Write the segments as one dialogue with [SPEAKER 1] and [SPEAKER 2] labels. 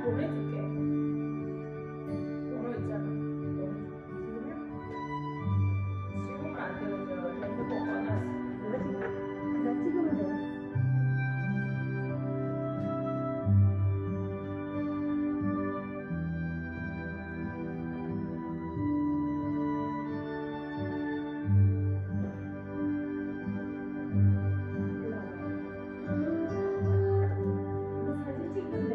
[SPEAKER 1] 보내줄게. 번호 있잖아. 지금은 안 되고 저 핸드폰 꺼놨어.
[SPEAKER 2] 그냥 찍으면 돼. 사진 찍는데.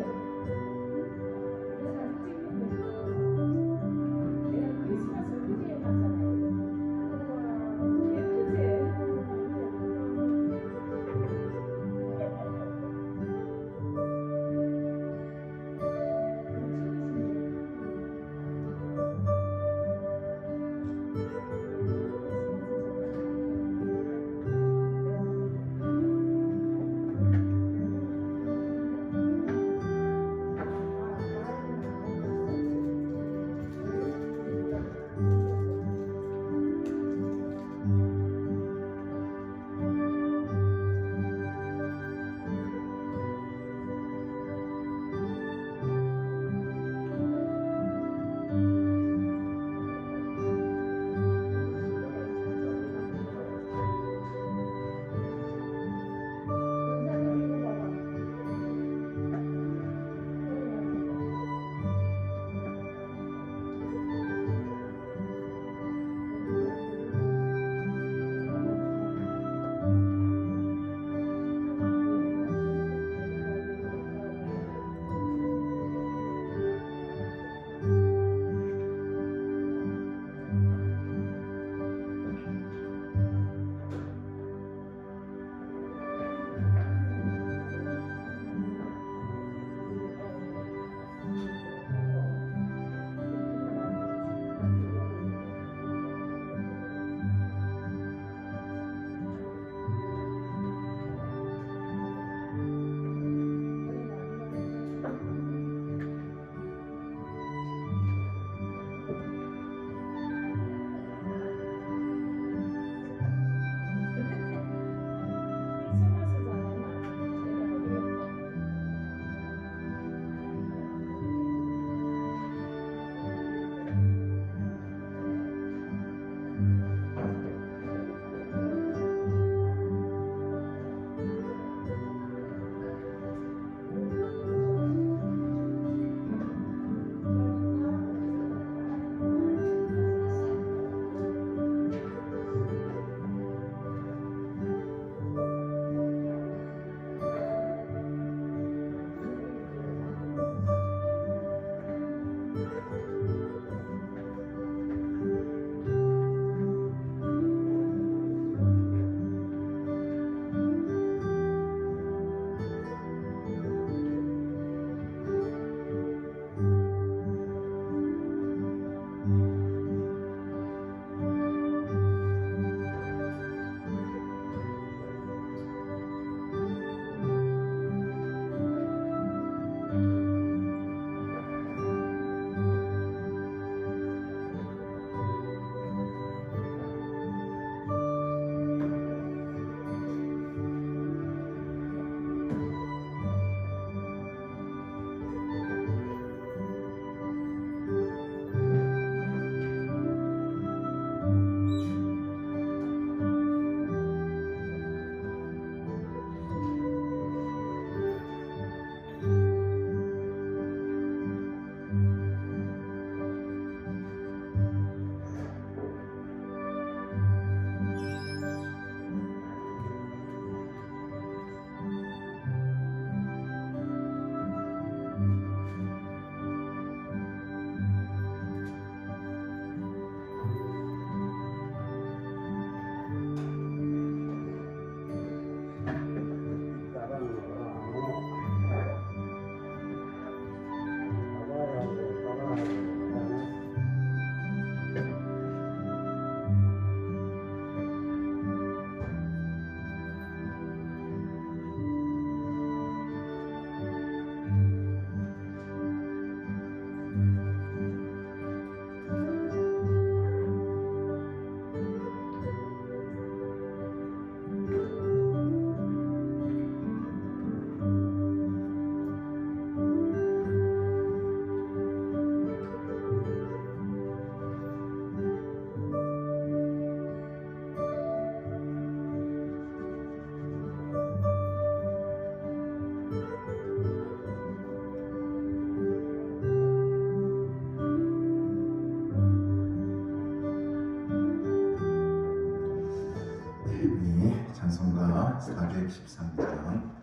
[SPEAKER 3] 413장,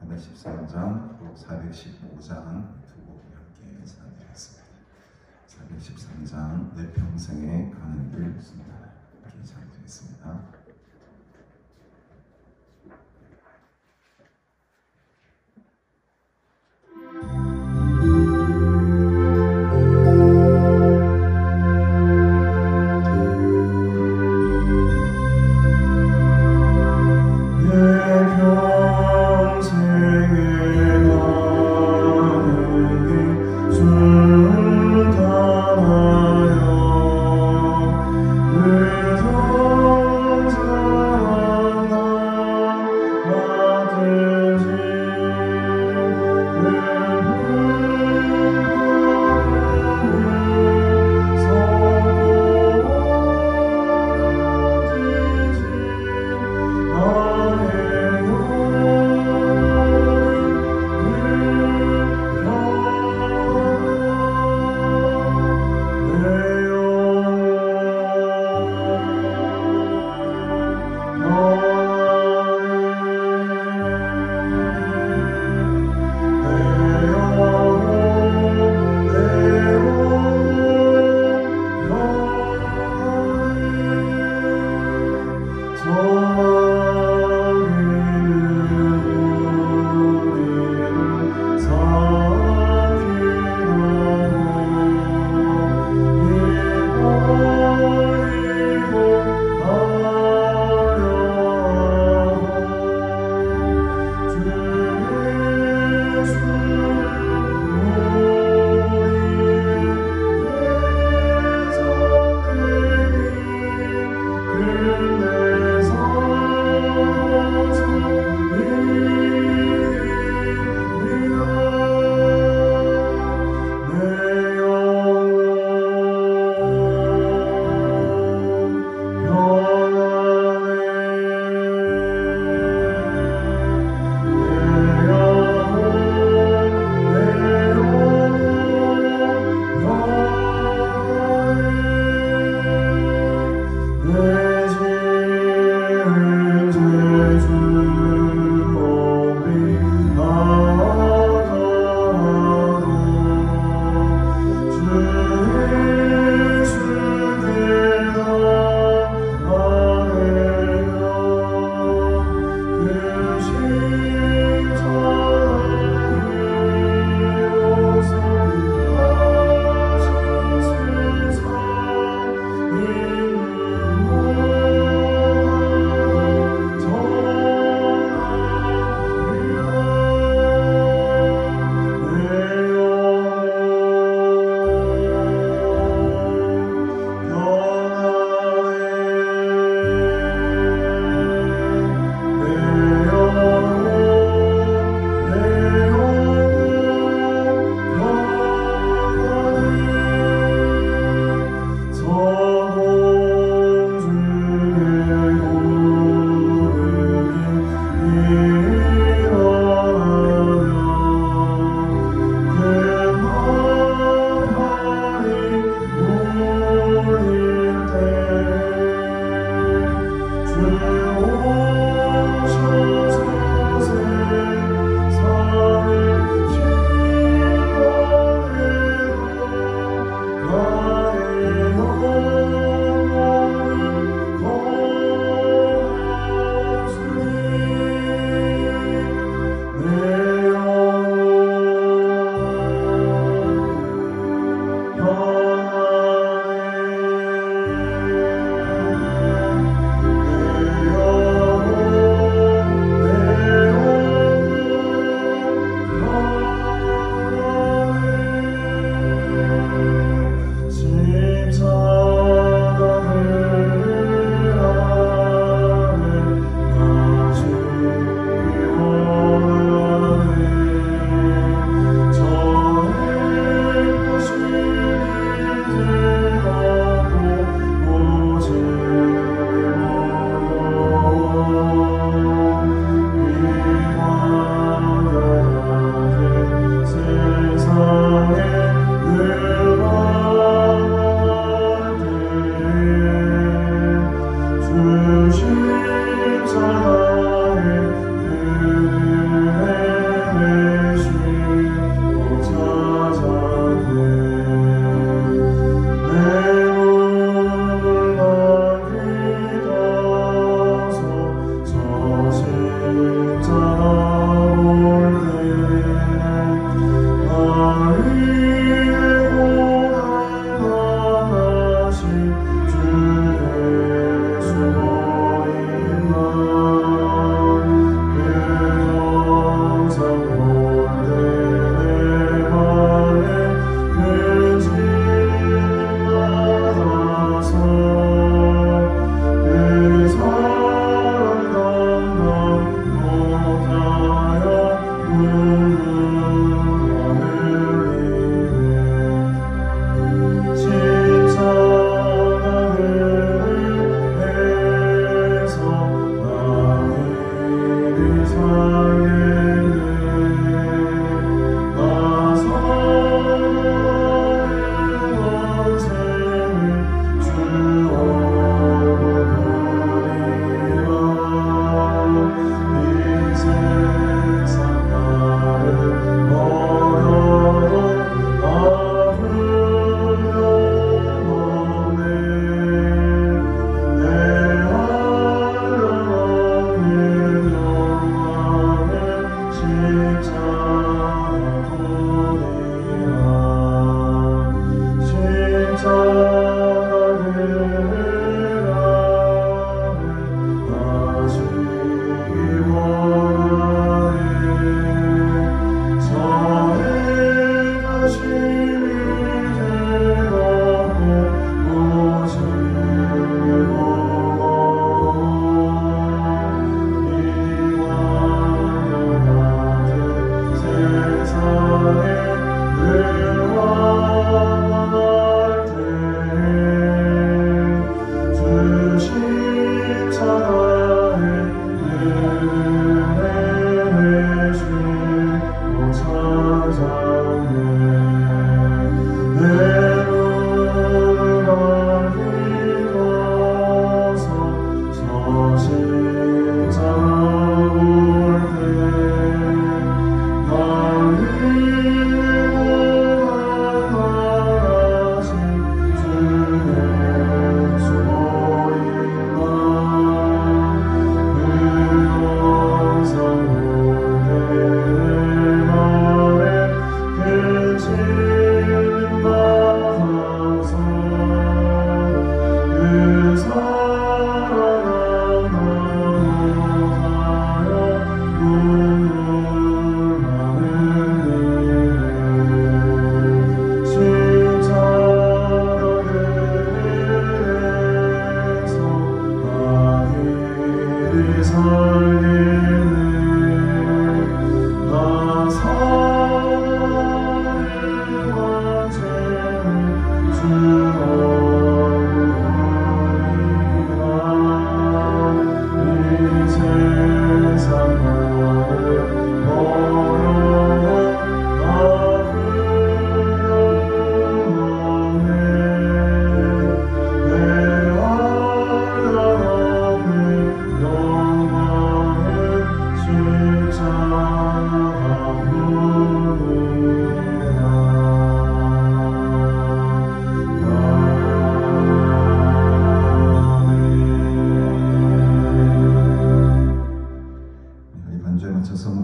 [SPEAKER 3] 413장, 그리고 415장 두 곡 함께 찬양드리겠습니다. 413장 내 평생에 가는 길 순다 함께 찬양드리겠습니다.
[SPEAKER 4] 늘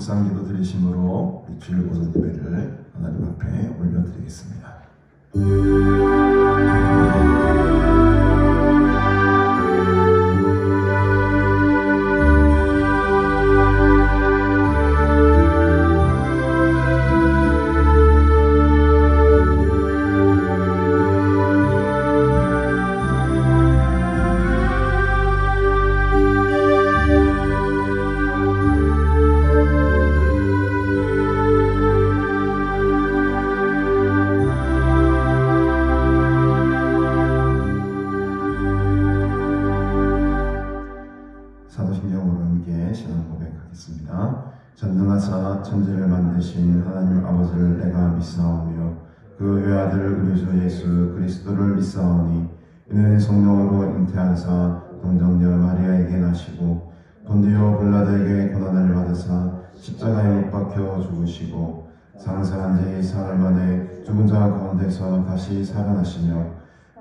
[SPEAKER 3] 묵상기도 드리심으로 이 주일 오전 예배를 하나님 앞에 올려드리겠습니다. 사도신경으로 함께 신앙 고백하겠습니다. 전능하사 천지를 만드신 하나님 아버지를 내가 믿사오며 그 외아들 우리 주 예수 그리스도를 믿사오니 이는 성령으로 잉태하사 동정녀 마리아에게 나시고 본디오 빌라도에게 고난을 받으사 십자가에 못 박혀 죽으시고 장사한 지 사흘 만에 죽은 자 가운데서 다시 살아나시며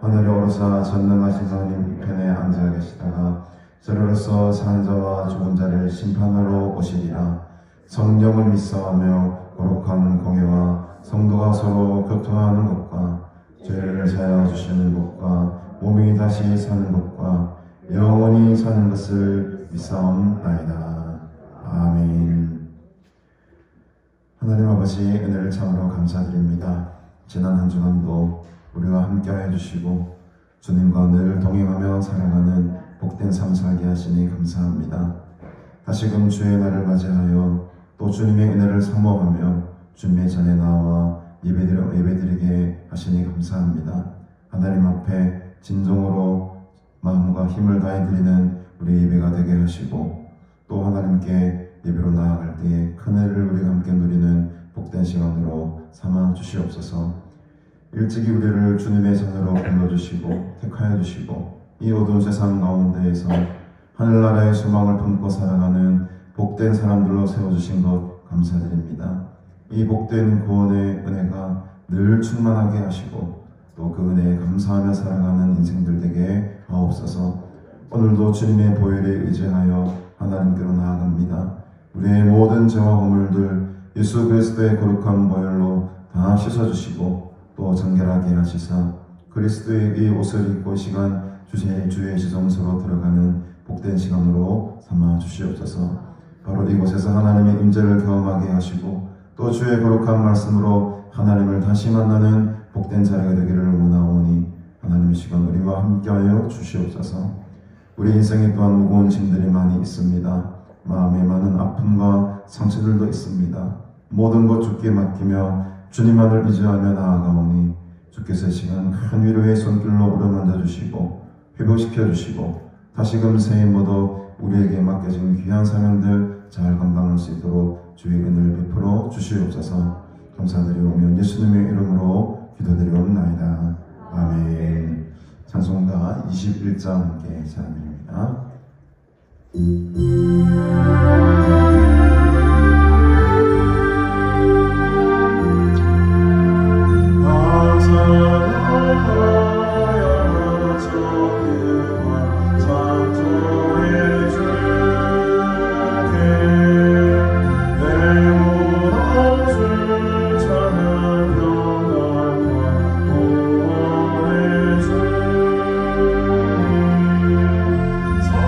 [SPEAKER 3] 하늘에 오르사 전능하신 하나님 우편에 앉아 계시다가 저로서 사는 자와 죽은 자를 심판하러 오시리라. 성령을 믿사오며 거룩한 공예와 성도가 서로 교통하는 것과 죄를 사하여 주시는 것과 몸이 다시 사는 것과 영원히 사는 것을 믿사옵나이다. 아멘. 하나님 아버지 은혜를 참으로 감사드립니다. 지난 한 주간도 우리와 함께하여 주시고 주님과 늘 동행하며 살아가는 복된 삶 살게 하시니 감사합니다. 다시금 주의 날을 맞이하여 또 주님의 은혜를 사모하며 주님의 전에 나와 예배드리게 하시니 감사합니다. 하나님 앞에 진정으로 마음과 힘을 다해 드리는 우리 예배가 되게 하시고 또 하나님께 예배로 나아갈 때에 큰 은혜를 우리가 함께 누리는 복된 시간으로 삼아 주시옵소서. 일찍이 우리를 주님의 전으로 불러주시고 택하여 주시고 이 어두운 세상 가운데에서 하늘나라의 소망을 품고 살아가는 복된 사람들로 세워주신 것 감사드립니다. 이 복된 구원의 은혜가 늘 충만하게 하시고 또 그 은혜에 감사하며 살아가는 인생들 되게 하옵소서. 오늘도 주님의 보혈에 의지하여 하나님께로 나아갑니다. 우리의 모든 죄와 허물들 예수 그리스도의 거룩한 보혈로 다 씻어주시고 또 정결하게 하시사 그리스도의 이 옷을 입고 시간 주의 지성소로 들어가는 복된 시간으로 삼아 주시옵소서. 바로 이곳에서 하나님의 임재를 경험하게 하시고 또 주의 거룩한 말씀으로 하나님을 다시 만나는 복된 자리가 되기를 원하오니 하나님의 시간 우리와 함께하여 주시옵소서. 우리 인생에 또한 무거운 짐들이 많이 있습니다. 마음에 많은 아픔과 상처들도 있습니다. 모든 것 주께 맡기며 주님만을 의지하며 나아가오니 주께서 시간 큰 위로의 손길로 어루만져 주시고 회복시켜 주시고 다시금 새해 모두 우리에게 맡겨진 귀한 사명들 잘 감당할 수 있도록 주의 은혜를 베풀어 주시옵소서. 감사드리오며 예수님의 이름으로 기도드리옵나이다. 아멘. 찬송가 21장 함께 찬양드립니다.
[SPEAKER 4] 주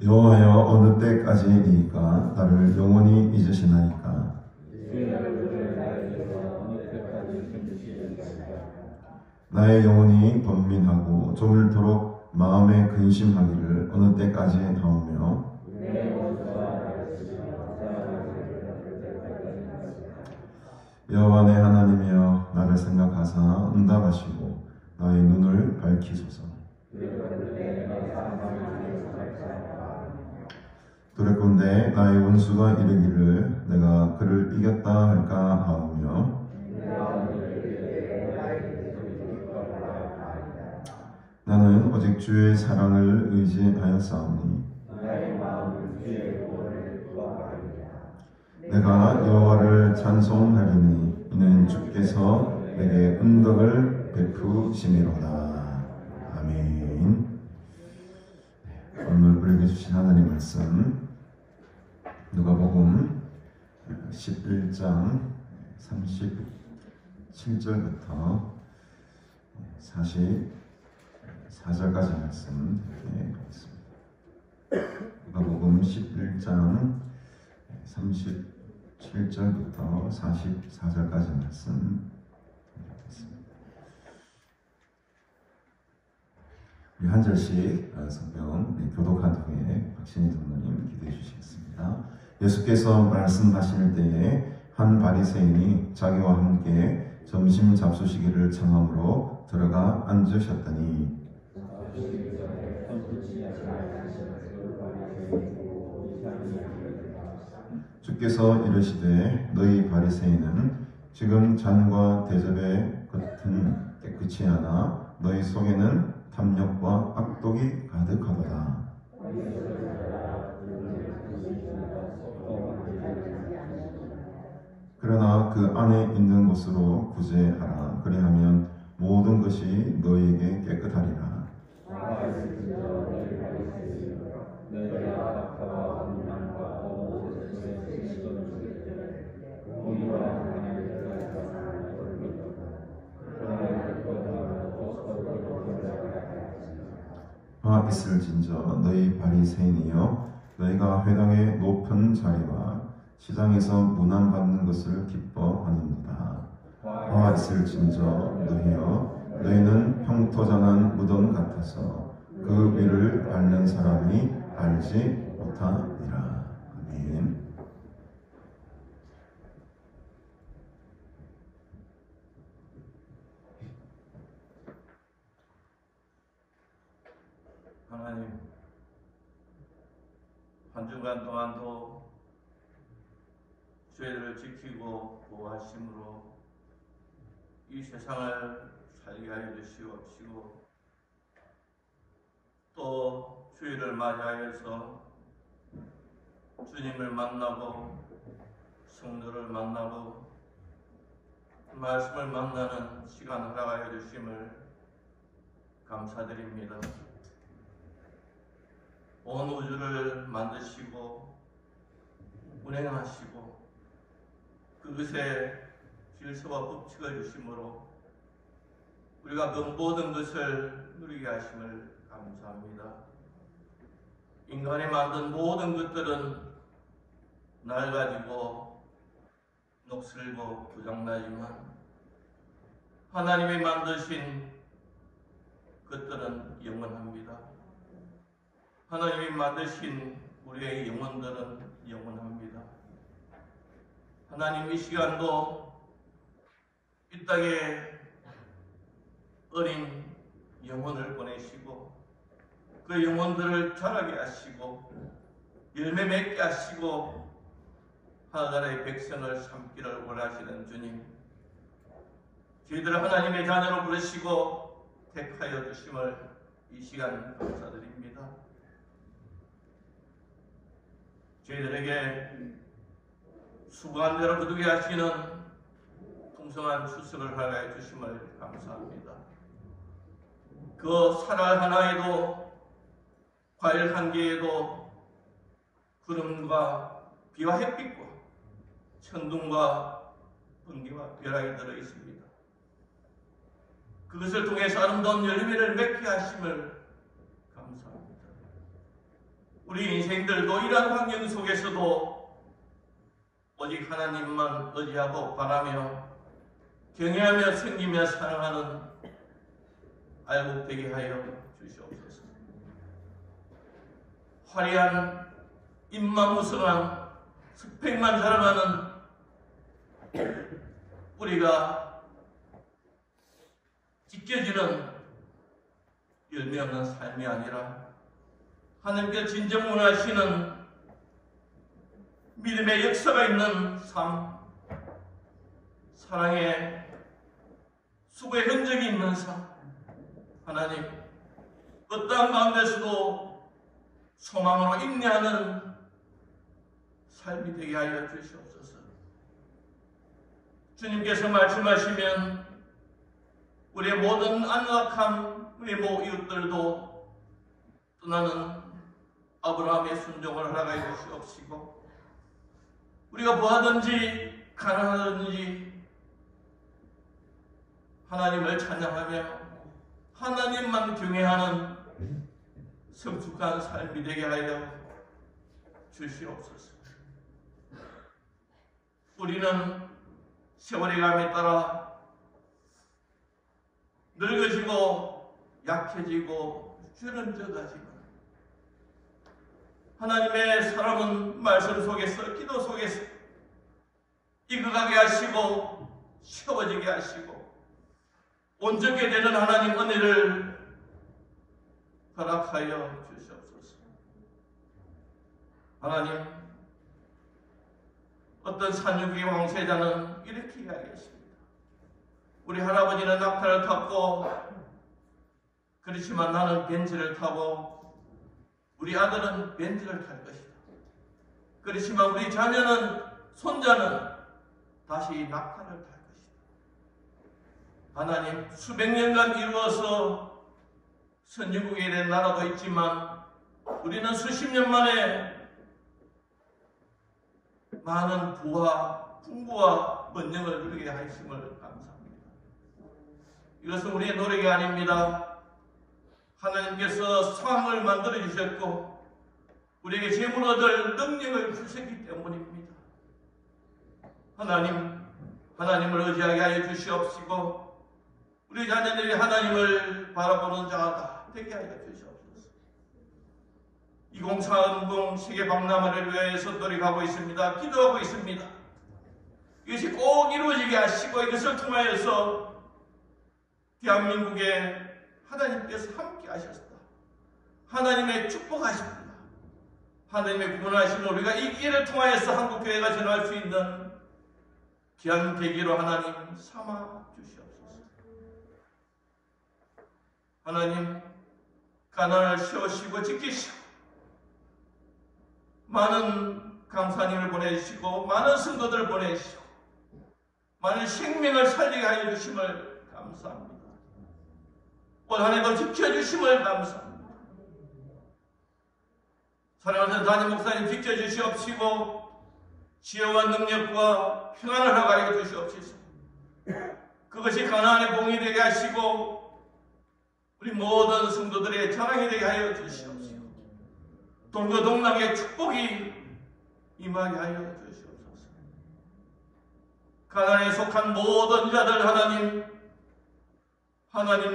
[SPEAKER 3] 여호와여 어느 때까지이니까 나를 영원히 잊으시나이까. 나의 영혼이 번민하고 조물토록 마음에 근심하기를 어느 때까지 하오며 여호와 내 하나님이여 나를 생각하사 응답하시고 나의 눈을 밝히소서. 두렵건대 나의 원수가 이르기를 내가 그를 이겼다 할까 하오며 나는 오직 주의 사랑을 의지하였사오니 내가 여호와를 찬송하리니 이는 주께서 내게 은덕을 베푸심이로다. 아멘. 오늘 우리에게 주신 하나님 말씀 누가복음 11장 37절부터 44절까지 말씀 드리겠습니다. 누가복음 11장 37절부터 44절까지 말씀 드리겠습니다. 우리 한 절씩 성경 교독한 후에 박신희 장로님 기도해 주시겠습니다. 예수께서 말씀하실 때에 한 바리새인이 자기와 함께 점심 잡수시기를 청함으로 들어가 앉으셨더니 주께서 이르시되 너희 바리새인은 지금 잔과 대접의 겉은 깨끗이 하나 너희 속에는 탐욕과 악독이 가득하도다. 그러나 그 안에 있는 것으로 구제하라. 그리하면 모든 것이 너희에게 깨끗하리라. 화 있을진저 너희 바리새인이여 너희가 회당의 높은 자리와 시장에서 문안받는 것을 기뻐하는도다. 화 있을진저 너희여 너희는 평토장한 무덤 같아서 그 위를 밟는 사람이 알지 못하리라. 아멘.
[SPEAKER 4] 하나님, 한 주간 동안도 죄를 지키고 보호하심으로 이 세상을 살게 하여 주시옵시고 또 주일을 맞이하여서 주님을 만나고 성도를 만나고 말씀을 만나는 시간을 허락하여 주심을 감사드립니다. 온 우주를 만드시고 운행하시고 그것에 질서와 법칙을 주심으로 우리가 그 모든 것을 누리게 하심을 감사합니다. 인간이 만든 모든 것들은 낡아지고 녹슬고 고장나지만 하나님이 만드신 것들은 영원합니다. 하나님이 만드신 우리의 영혼들은 영원합니다. 하나님 이 시간도 이 땅에 어린 영혼을 보내시고 그 영혼들을 자라게 하시고 열매 맺게 하시고 하나님의 백성을 삼기를 원하시는 주님, 저희들을 하나님의 자녀로 부르시고 택하여 주심을 이 시간 감사드립니다. 저희들에게 수고한 대로 거두게 하시는 풍성한 추석을 허락해 주심을 감사합니다. 그 쌀알 하나에도 과일 한 개에도 구름과 비와 햇빛과 천둥과 번개와 벼락이 들어 있습니다. 그것을 통해서 아름다운 열매를 맺게 하심을 감사합니다. 우리 인생들도 이러한 환경 속에서도 오직 하나님만 의지하고 바라며 경외하며 섬기며 사랑하는 알곡 되게 하여 주시옵소서. 화려한 입만무성한 스펙만 자랑하는 우리가 지켜지는 열매 없는 삶이 아니라 하나님께서 진정 원하시는 믿음의 역사가 있는 삶, 사랑의 수고의 흔적이 있는 삶, 하나님 어떠한 가운데서도 소망으로 인내하는 삶이 되게 하여 주시옵소서. 주님께서 말씀하시면 우리의 모든 안락함, 우리의 모든 이웃들도 떠나는 아브라함의 순종을 허락하여 주시옵시고, 우리가 뭐하든지 가난하든지 하나님을 찬양하며 하나님만 경외하는 성숙한 삶이 되게 하여 주시옵소서. 우리는 세월의 감에 따라 늙어지고 약해지고 주름져가지만 하나님의 사람은 말씀 속에서 기도 속에서 익어가게 하시고 세워지게 하시고 온전하게 되는 하나님 은혜를 허락하여 주시옵소서. 하나님, 어떤 산유기의 왕세자는 이렇게 이야기했습니다. 우리 할아버지는 낙타를 탔고 그렇지만 나는 벤츠를 타고 우리 아들은 벤츠를 탈 것이다. 그렇지만 우리 자녀는 손자는 다시 낙타를 탈 것이다. 하나님, 수백 년간 이루어서 선진국에 된 나라도 있지만 우리는 수십 년 만에 많은 부와 풍부와 번영을 누리게 하심을 감사합니다. 이것은 우리의 노력이 아닙니다. 하나님께서 상을 만들어 주셨고 우리에게 재물 얻을 능력을 주셨기 때문입니다. 하나님을 의지하게 하여 주시옵시고 우리 자녀들이 하나님을 바라보는 자가 되게 하여 주시옵소서. 2030 세계 박람회를 위해서 노력하고 있습니다. 기도하고 있습니다. 이것이 꼭 이루어지게 하시고 이것을 통하여서 대한민국에 하나님께서 함께 하셨다. 하나님의 축복하십니다. 하나님의 구원하심을 우리가 이 기회를 통하여서 한국교회가 전할 수 있는 귀한 계기로 하나님 삼아 주시옵소서. 하나님, 가난을 세우시고 지키시고 많은 강사님을 보내주시고 많은 성도들을 보내주시고 많은 생명을 살리게 하여 주심을 감사합니다. 올 한 해도 지켜주심을 감사합니다. 사랑하는 담임 목사님 지켜주시옵시고 지혜와 능력과 평안을 허가하여 주시옵소서. 그것이 가나안의 봉이 되게 하시고 우리 모든 성도들의 자랑이 되게 하여 주시옵시고 동거 동락의 축복이 임하게 하여 주시옵소서. 가나안에 속한 모든 자들 하나님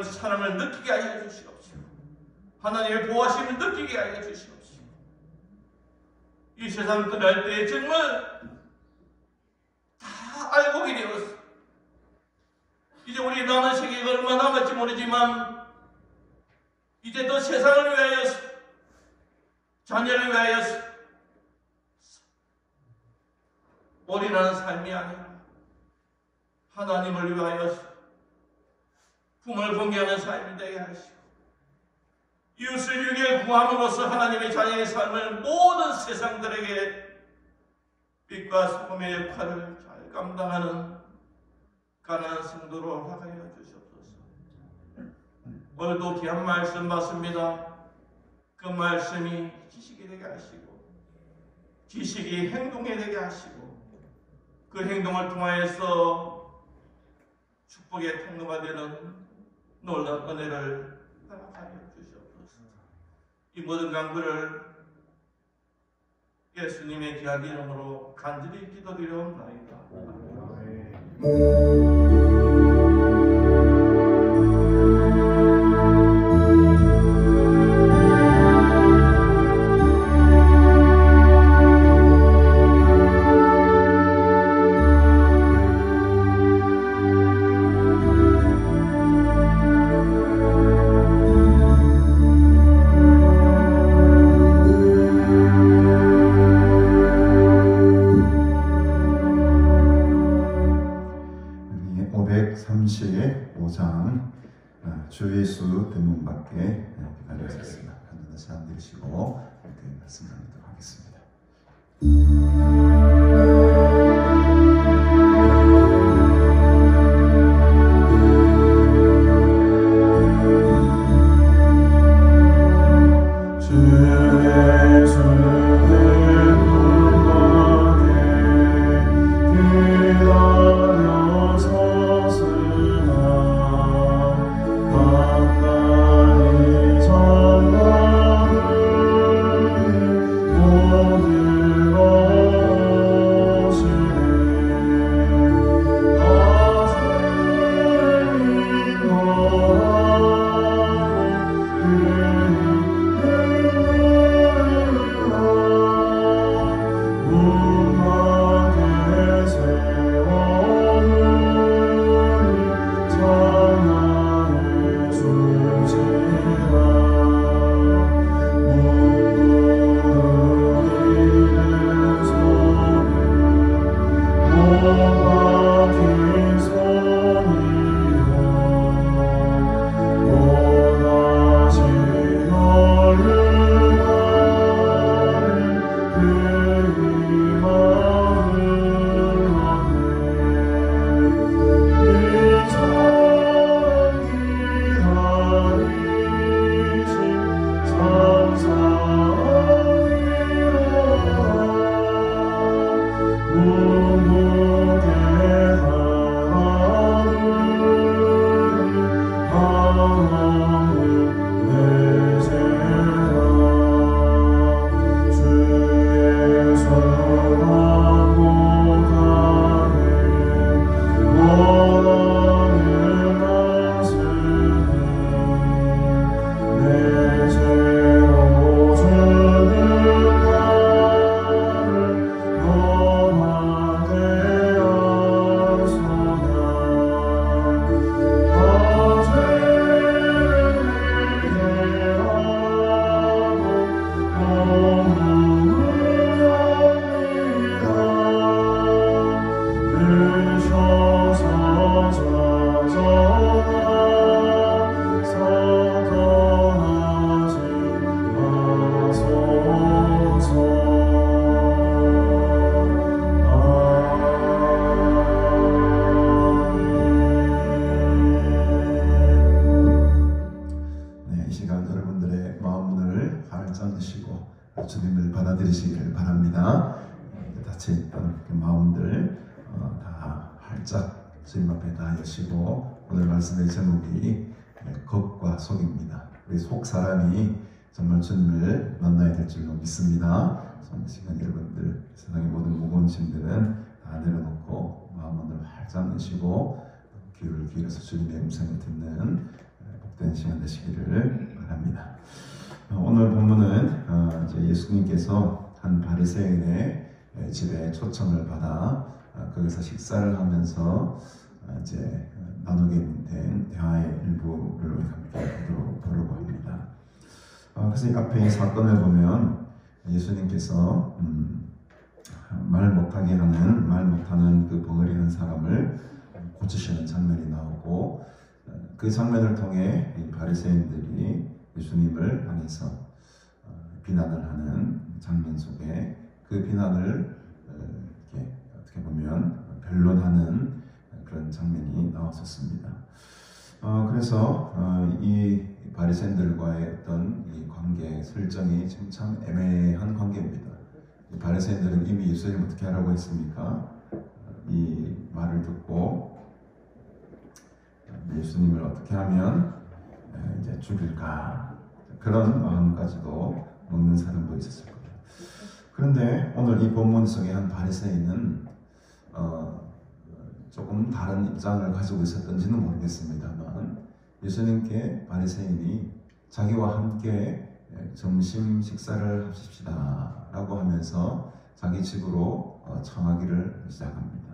[SPEAKER 4] 사랑을 느끼게 하여 주시옵시고 하나님의 보호하심을 느끼게 하여 주시옵시고 이 세상 떠날 때 정말 다 알고게 되었어. 이제 우리 남은 세계가 얼마 남았지 모르지만 이제 또 세상을 위하여서 자녀를 위하여서 올인하는 삶이 아니라 하나님을 위하여서 품을 공개하는 삶이 되게 하시고 이웃을 위해 구함으로써 하나님의 자녀의 삶을 모든 세상들에게 빛과 소금의 역할을 잘 감당하는 가난한 성도로 허락하여 주시옵소서. 오늘도 귀한 말씀 받습니다. 그 말씀이 지식이 되게 하시고 지식이 행동이 되게 하시고 그 행동을 통하여서 축복의 통로가 되는 놀라운 은혜를 허락하여 주시옵소서. 이 모든 강구를 예수님의 귀한 이름으로 간절히 기도드려옵나이다.
[SPEAKER 3] 우리 535장 주 예수 대문 밖에 기다렸습니다. 다시 안 들으시고 이렇게 말씀 나누도록 하겠습니다. 주님을 받아들이시기를 바랍니다. 다쳐있던 그 마음들 다 활짝 주님 앞에 다 여시고, 오늘 말씀의 제목이 겉과 속입니다. 우리 속 사람이 정말 주님을 만나야 될 줄로 믿습니다. 이 시간 여러분들 세상의 모든 무거운 짐들은 다 내려놓고 마음을 활짝 내시고 귀를 기울여서 주님의 음성을 듣는 복된 시간 되시기를 바랍니다. 오늘 본문은 이제 예수님께서 한 바리새인의 집에 초청을 받아 거기서 식사를 하면서 이제 나누게 된 대화의 일부를 우리 함께 보려고 합니다. 그래서 이 앞에 이 사건을 보면 예수님께서 말 못하는 그 벙어리 한 사람을 고치시는 장면이 나오고, 그 장면을 통해 이 바리새인들이 예수님을 향해서 비난을 하는 장면 속에 그 비난을 이렇게 어떻게 보면 변론하는 그런 장면이 나왔었습니다. 그래서 이 바리새인들과의 어떤 이 관계 설정이 지금 참 애매한 관계입니다. 이 바리새인들은 이미 예수님 어떻게 하라고 했습니까? 이 말을 듣고 예수님을 어떻게 하면 이제 죽일까, 그런 마음까지도 먹는 사람도 있었을 겁니다. 그런데 오늘 이 본문 속의 한 바리새인은 조금 다른 입장을 가지고 있었던지는 모르겠습니다만 예수님께 바리새인이 자기와 함께 점심 식사를 합시다 라고 하면서 자기 집으로 청하기를 시작합니다.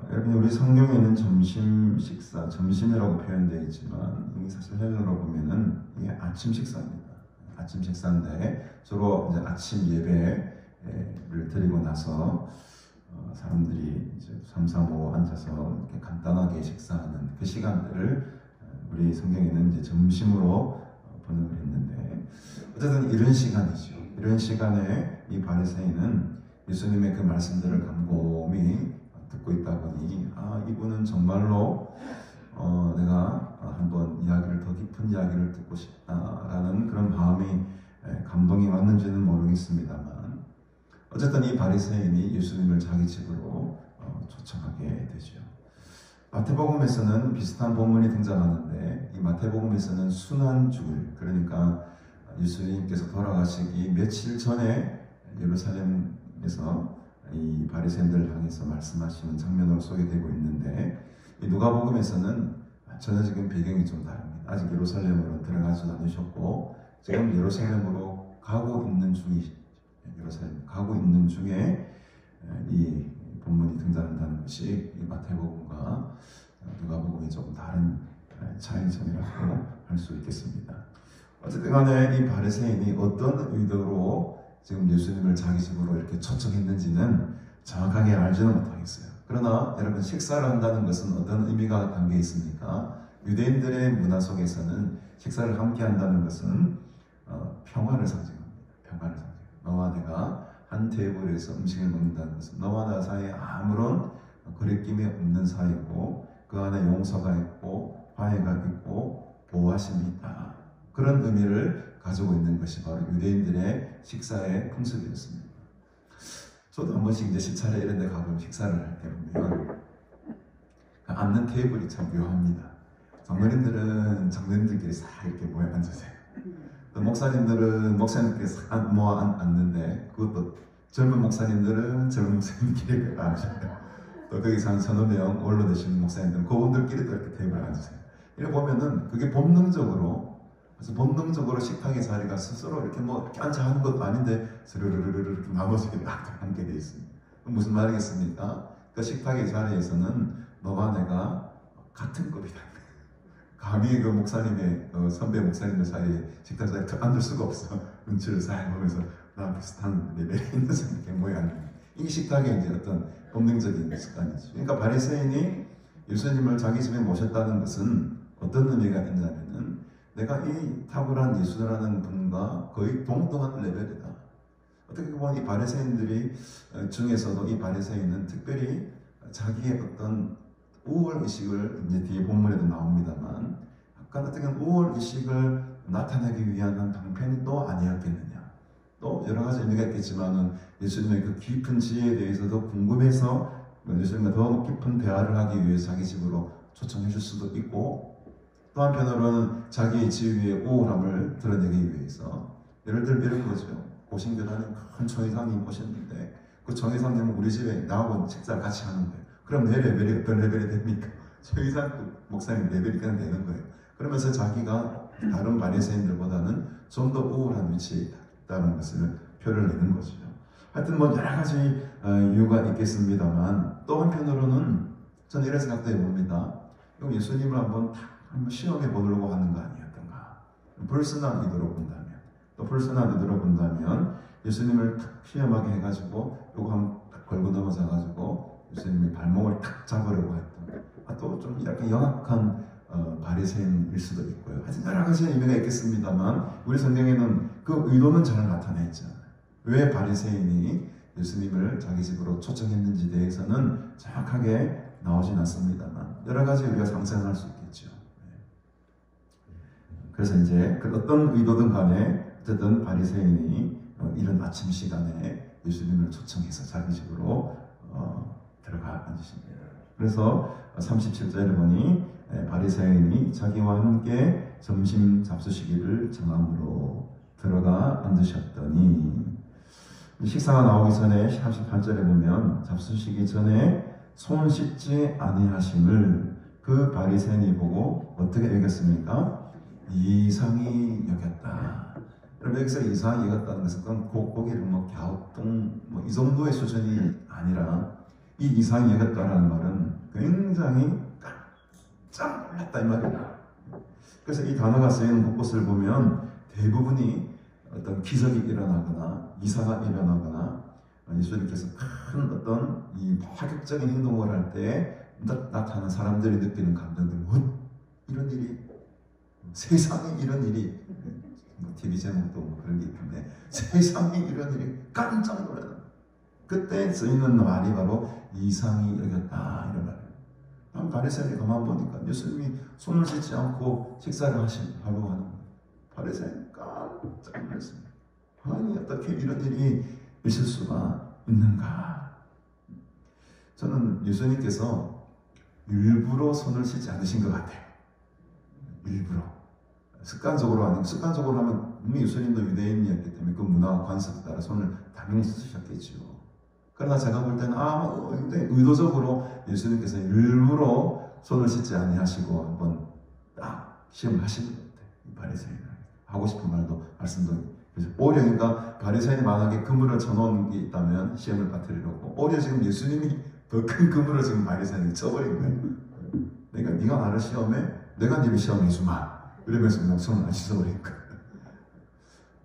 [SPEAKER 3] 여러분, 우리 성경에는 점심 식사, 점심이라고 표현되어 있지만 이게 사실 헬라어로 보면은 이게 아침 식사입니다. 아침 식사인데 주로 이제 아침 예배를 드리고 나서 사람들이 이제 삼삼오오 앉아서 이렇게 간단하게 식사하는 그 시간들을 우리 성경에는 이제 점심으로 번역을 했는데, 어쨌든 이런 시간이죠. 이런 시간에 이 바리새인은 예수님의 그 말씀들을 곰곰이 듣고 있다 보니 이분은 정말로 내가 한번 이야기를, 더 깊은 이야기를 듣고 싶다라는 그런 마음이 감동이 왔는지는 모르겠습니다만, 어쨌든 이 바리새인이 예수님을 자기 집으로 초청하게 되죠. 마태복음에서는 비슷한 본문이 등장하는데, 이 마태복음에서는 순환주일, 그러니까 예수님께서 돌아가시기 며칠 전에 예루살렘에서 이 바리새인들을 향해서 말씀하시는 장면으로 소개되고 있는데, 이 누가복음에서는 전혀 지금 배경이 좀 다릅니다. 아직 예루살렘으로 들어가지 않으셨고 지금 예루살렘으로 가고 있는 중에 이 본문이 등장한다는 것이 이 마태복음과 누가복음이 조금 다른 차이점이라고 할 수 있겠습니다. 어쨌든 간에 이 바리새인이 어떤 의도로 지금 예수님을 자기 집으로 이렇게 초청했는지는 정확하게 알지는 못하겠어요. 그러나 여러분, 식사를 한다는 것은 어떤 의미가 담겨 있습니까? 유대인들의 문화 속에서는 식사를 함께 한다는 것은 평화를 상징합니다. 평화를 상징합니다. 너와 내가 한 테이블에서 음식을 먹는다는 것은 너와 나 사이에 아무런 거리낌이 없는 사이고, 그 안에 용서가 있고 화해가 있고 보호하심이 있다. 그런 의미를 가지고 있는 것이 바로 유대인들의 식사의 풍습이었습니다. 저도 한 번씩 이제 시차례 이런 데 가보면 식사를 할 때 보면 앉는 테이블이 참 묘합니다. 장로님들끼리 싹 이렇게 모여 앉으세요. 또 목사님들끼리 싹 모아 앉는데, 그것도 젊은 목사님들은 젊은 목사님들끼리 앉으세요. 또 거기서 한 서너 명 올로 되시는 목사님들은 그분들끼리 또 이렇게 테이블에 앉으세요. 이렇게 보면은 그게 본능적으로 식탁의 자리가 스스로 이렇게 이렇게 앉아 하는 것도 아닌데 스르르르르 이렇게 나눠서 딱 함께 되어 있습니다. 무슨 말이겠습니까? 그 식탁의 자리에서는 너와 내가 같은 급이다. 감히 그 목사님의 선배 목사님들 사이에 식탁 자리에 앉을 수가 없어. 눈치를 잘 보면서 나랑 비슷한 레벨에 있는 사람들께 모여 앉는, 이 식탁의 이제 어떤 본능적인 습관이죠. 그러니까 바리새인이 예수님을 자기 집에 모셨다는 것은 어떤 의미가 있냐면은, 내가 이 탁월한 예수라는 분과 거의 동등한 레벨이다. 어떻게 보면 이 바리새인들이 중에서도 이 바리새인은 특별히 자기의 어떤 우월의식을, 이제 뒤에 본문에도 나옵니다만, 약간 어떻게 우월의식을 나타내기 위한 한 방편이 또 아니었겠느냐. 또 여러 가지 의미가 있겠지만은 예수님의 그 깊은 지혜에 대해서도 궁금해서 예수님과 더 깊은 대화를 하기 위해 자기 집으로 초청해 줄 수도 있고, 또 한편으로는 자기의 지위의 우월함을 드러내기 위해서, 예를 들면 이런 거죠. 고신교단은 큰 총회장님 오셨는데 그 총회장님은 우리 집에 나하고 식사를 같이 하는 거예요. 그럼 내 레벨이 어떤 레벨이 됩니까? 총회장 목사님 레벨이 그냥 되는 거예요. 그러면서 자기가 다른 바리새인들보다는 좀 더 우월한 위치에 있다는 것을 표를 내는 거죠. 하여튼 여러 가지 이유가 있겠습니다만, 또 한편으로는 저는 이런 생각도 해봅니다. 그럼 예수님을 한번 시험해 보려고 하는 거 아니었던가? 불순한 의도로 본다면 예수님을 탁 시험하게 해가지고 요거 한번 딱 걸고 넘어져가지고 예수님의 발목을 탁 잡으려고 했던, 또 좀 이렇게 영악한 바리새인일 수도 있고요. 하여튼 여러 가지 의미가 있겠습니다만, 우리 성경에는 그 의도는 잘 나타나 있지 않아요. 왜 바리새인이 예수님을 자기 집으로 초청했는지에 대해서는 정확하게 나오진 않습니다만, 여러 가지 우리가 상상할 수 있겠죠. 그래서 이제 어떤 의도든 간에 어쨌든 바리새인이 이런 아침 시간에 예수님을 초청해서 자기 집으로 들어가 앉으십니다. 그래서 37절에 보니 바리새인이 자기와 함께 점심 잡수시기를 정함으로 들어가 앉으셨더니, 식사가 나오기 전에 38절에 보면 잡수시기 전에 손 씻지 아니하심을 그 바리새인이 보고 어떻게 여겼습니까? 이상히 여겼다. 여러분 여기서 이상히 여겼다는 것은 고기를 뭐 갸우뚱 뭐 이 정도의 수준이 아니라 이 이상히 여겼다라는 말은 굉장히 깜짝 놀랐다 이 말이에요. 그래서 이 단어가 쓰이는 곳곳을 보면 대부분이 어떤 기적이 일어나거나 이사가 일어나거나 예수님께서 큰 어떤 이 파격적인 행동을 할 때 나타나는 사람들이 느끼는 감정들, 이런 일이, 세상에 이런 일이, 뭐 TV 제목도 뭐 그런 게 있는데 세상에 이런 일이 깜짝 놀라는, 그때 쓰이는 말이 바로 이상히 여겼다 이런 말이에요. 바리새인이 가만 보니까 예수님이 손을 씻지 않고 식사를 하려고 하는 거예요. 바리새인 깜짝 놀랐습니다. 아니 어떻게 이런 일이 있을 수가 있는가? 저는 예수님께서 일부러 손을 씻지 않으신 것 같아요. 일부러. 습관적으로 아니고, 습관적으로 하면 이미 예수님도 유대인이었기 때문에 그 문화 관습에 따라 손을 당연히 씻으셨겠죠. 그러나 제가 볼 때는 근데 의도적으로 예수님께서 일부러 손을 씻지 아니하시고 한번 딱 시험하신 것 같아요. 이 바리새인을 하고 싶은 말도 말씀도. 그래서 오히려 그러니까 바리새인이 만약에 그물을 쳐놓은 게 있다면 시험을 빠뜨리려고, 오히려 지금 예수님이 더 큰 그물을 지금 바리새인이 쳐버린 거예요. 그러니까 네가 나를 시험해, 내가 네를 시험해 주마. 이러면서 그냥 손을 안 씻어버린 거예요.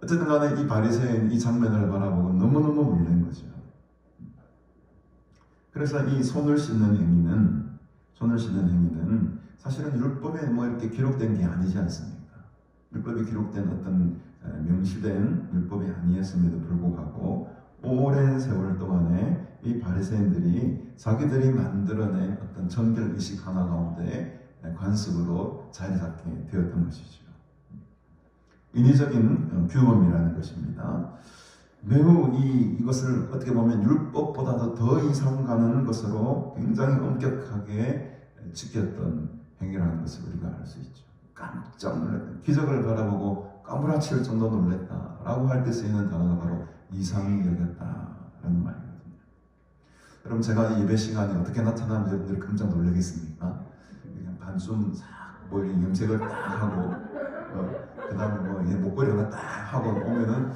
[SPEAKER 3] 어쨌든 간에 이 바리새인 이 장면을 바라보고 너무너무 놀란 거죠. 그래서 이 손을 씻는 행위는 사실은 율법에 뭐 이렇게 기록된 게 아니지 않습니까? 율법에 기록된 어떤 명시된 율법이 아니었음에도 불구하고 오랜 세월 동안에 이 바리새인들이 자기들이 만들어낸 어떤 정결 의식 하나 가운데 관습으로 자리 잡게 되었던 것이죠. 인위적인 규범이라는 것입니다. 매우 이것을 어떻게 보면 율법보다도 더 이상 가는 것으로 굉장히 엄격하게 지켰던 행위라는 것을 우리가 알 수 있죠. 깜짝 놀랐다. 기적을 바라보고 까무라칠 정도 놀랬다라고 할 때 쓰이는 단어가 바로 이상히 여겼다라는 말이거든요. 여러분 제가 이 예배 시간이 어떻게 나타나면 여러분들이 깜짝 놀라겠습니까? 그냥 반쯤 싹 머리 염색을 딱 하고 그 다음에 뭐 목걸이 하나 딱 하고 오면은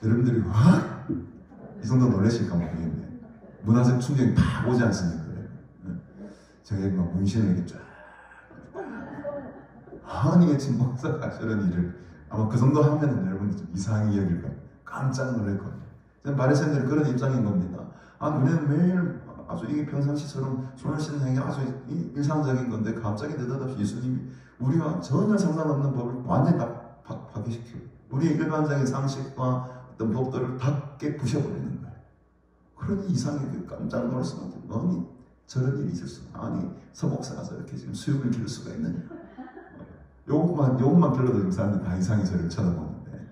[SPEAKER 3] 여러분들이 와? 이 정도 놀라실까 모르겠네. 문화적 충격이 팍 오지 않습니까? 제가 막 문신을 이렇게 쫙 아니 지금 목사가 저런 일을 아마 그 정도 하면은 여러분들 좀 이상히 여길 거예요. 깜짝 놀랄 거예요. 바리새인들은 그런 입장인 겁니다. 우리는 매일 아주 이게 평상시처럼 손을 씻는 행위 아주 일상적인 건데 갑자기 느닷없이 예수님이 우리와 전혀 상관없는 법을 완전히 다 파괴시키고 우리의 일반적인 상식과 어떤 법들을 다 깨부셔버리는 거예요. 그러니 이상하게 깜짝 놀랄 수밖에 없고, 아니 저런 일이 있을 수가, 아니 서목사가 저렇게 지금 수육을 기를 수가 있느냐. 요것만 들어도 지금 사람들이 다 이상히 저를 쳐다보는데,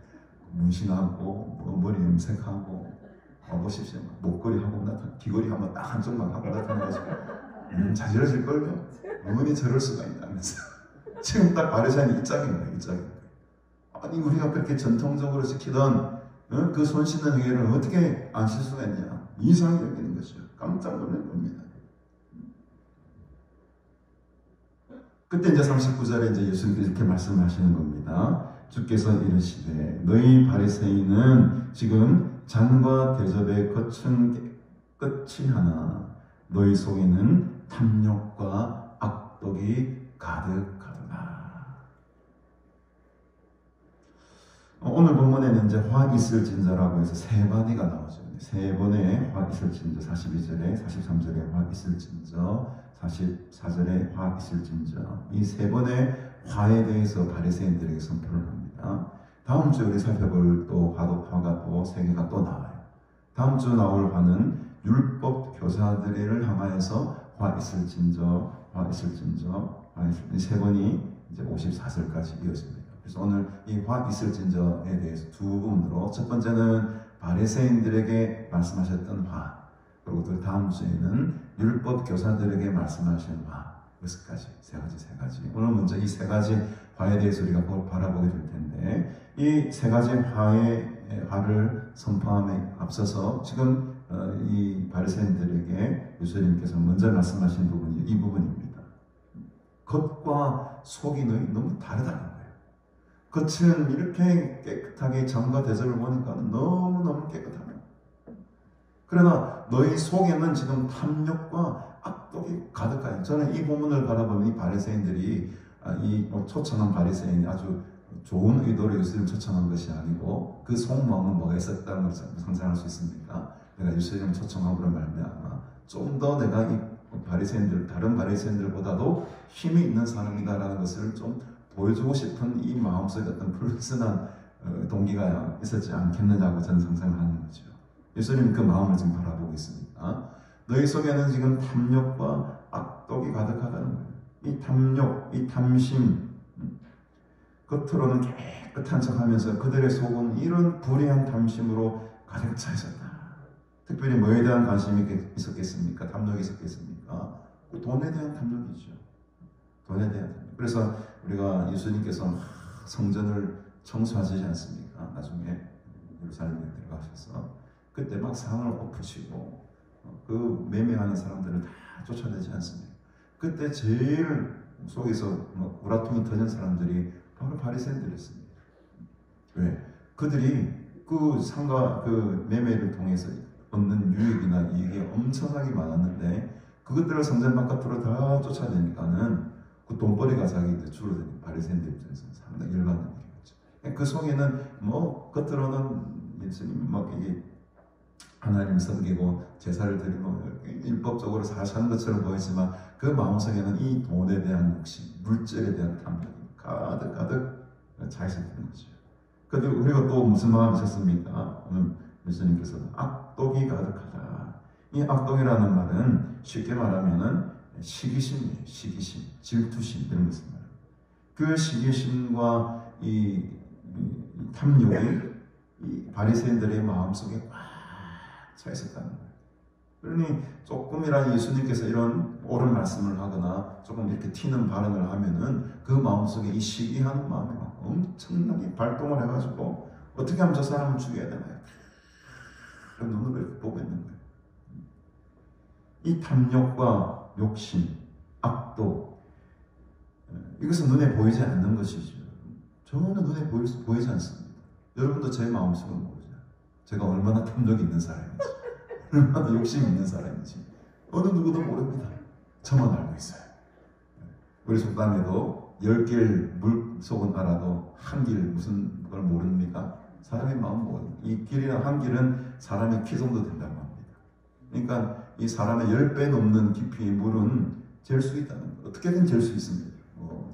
[SPEAKER 3] 문신하고 머리 염색하고 보십시오. 목걸이 하고 귀걸이 한번 딱 한쪽만 하고 나타나가지고 자지러질걸요. 어머니 저럴 수가 있다면서. 지금 딱 바리새인이 이 짝인 거예요. 이 짝인 거예요. 아니 우리가 그렇게 전통적으로 지키던 그 손 씻는 행위를 어떻게 안 씻을 수가 있냐. 이상히 여기는 것이죠. 깜짝 놀란 겁니다. 그때 이제 39절에 이제 예수님께서 이렇게 말씀하시는 겁니다. 주께서 이르시되 너희 바리새인은 지금 잔과 대접에 거친 끝이 하나 너희 속에는 탐욕과 악독이 가득하도다. 오늘 본문에는 이제 화 있을 진저라고 해서 세 마디가 나오죠. 세 번의 화 있을 진저, 42절에 43절에 화 있을 진저, 44절에 화 있을 진저, 이 세 번의 화에 대해서 바리새인들에게 선포를 합니다. 다음 주에 우리 살펴볼 또 화가 또 세 개가 또 나와요. 다음 주 나올 화는 율법 교사들을 향하여서 화 있을 진저, 화 있을 진저, 이 세 번이 이제 54절까지 이어집니다. 그래서 오늘 이 화 있을 진저에 대해서 두 부분으로, 첫 번째는 바리새인들에게 말씀하셨던 화, 그리고 또 다음 주에는 율법 교사들에게 말씀하신 화, 여기까지 세 가지. 오늘 먼저 이 세 가지 화에 대해서 우리가 바라보게 될 텐데, 이 세 가지 화에 발을 선포함에 앞서서 지금 이 바리새인들에게 예수님께서 먼저 말씀하신 부분이 이 부분입니다. 겉과 속이 너무 다르다는 거예요. 겉은 이렇게 깨끗하게 장과 대접을 보니까 너무너무 깨끗하다. 그러나 너희 속에는 지금 탐욕과 악독이 가득하여. 저는 이 부분을 바라보면 이 바리새인들이 이 초청한 바리새인이 아주 좋은 의도로 예수님 초청한 것이 아니고 그 속마음은 뭐가 있었다는 것을 상상할 수 있습니까? 내가 예수님 초청함으로 말미암아 좀 더 내가 이 바리새인들 다른 바리새인들보다도 힘이 있는 사람이다라는 것을 좀 보여주고 싶은 이 마음속에 어떤 불순한 동기가 있었지 않겠느냐고 저는 상상하는 거죠. 예수님 그 마음을 지금 바라보고 있습니다. 너희 속에는 지금 탐욕과 악독이 가득하다는 거예요. 이 탐욕, 이 탐심, 겉으로는 깨끗한 척하면서 그들의 속은 이런 불의한 탐심으로 가득 차 있었다. 특별히 뭐에 대한 관심이 있었겠습니까? 탐욕이 있었겠습니까? 돈에 대한 탐욕이죠. 돈에 대한 탐욕. 그래서 우리가 예수님께서 성전을 청소하시지 않습니까? 나중에 예루살렘에 들어가셔서 그때 막 상을 엎으시고 그 매매하는 사람들을 다 쫓아내지 않습니까? 그때 제일 속에서 우라통이 터진 사람들이 바로 바리새인들이었습니다. 왜? 그들이 그 상가 그 매매를 통해서 얻는 유익이나 이익이 엄청나게 많았는데 그것들을 성전 바깥으로 다 쫓아내니까는 그 돈벌이가 자기들 줄어드는 바리새인들 입장에서는 상당히 열받는 일이었죠. 그 속에는 뭐 겉으로는 예수님 막 이게 하나님 섬기고 제사를 드리고 율법적으로 사시는 것처럼 보이지만 그 마음속에는 이 돈에 대한 욕심, 물질에 대한 탐욕이 가득 차 있었던 거죠. 근데 우리가 또 무슨 마음이 있었습니까? 오늘 예수님께서 악독이 가득하다. 이 악독이라는 말은 쉽게 말하면은 시기심이에요. 시기심, 질투심 이런 것을 말해요. 그 시기심과 이 탐욕이 이 바리새인들의 마음속에 꽉 차 있었다는 거예요. 그러니 조금이라도 예수님께서 이런 옳은 말씀을 하거나 조금 이렇게 튀는 발언을 하면은 그 마음속에 이 시기하는 마음이 막 엄청나게 발동을 해가지고 어떻게 하면 저 사람을 죽여야 되나요? 그런 눈을 보고 있는 거예요. 이 탐욕과 욕심, 악독 이것은 눈에 보이지 않는 것이죠. 전혀 눈에 보이지 않습니다. 여러분도 제 마음속은 모르죠. 제가 얼마나 탐욕이 있는 사람인지 얼마나 욕심이 있는 사람인지 어느 누구도 모릅니다. 저만 알고 있어요. 우리 속담에도 10길 물속은 알아도 한 길 무슨 걸 모릅니까? 사람의 마음 모릅니다. 이 길이나 한 길은 사람의 키 정도 된다고 합니다. 그러니까 이 사람의 10배 넘는 깊이의 물은 잴 수 있다는 거. 어떻게든 잴 수 있습니다.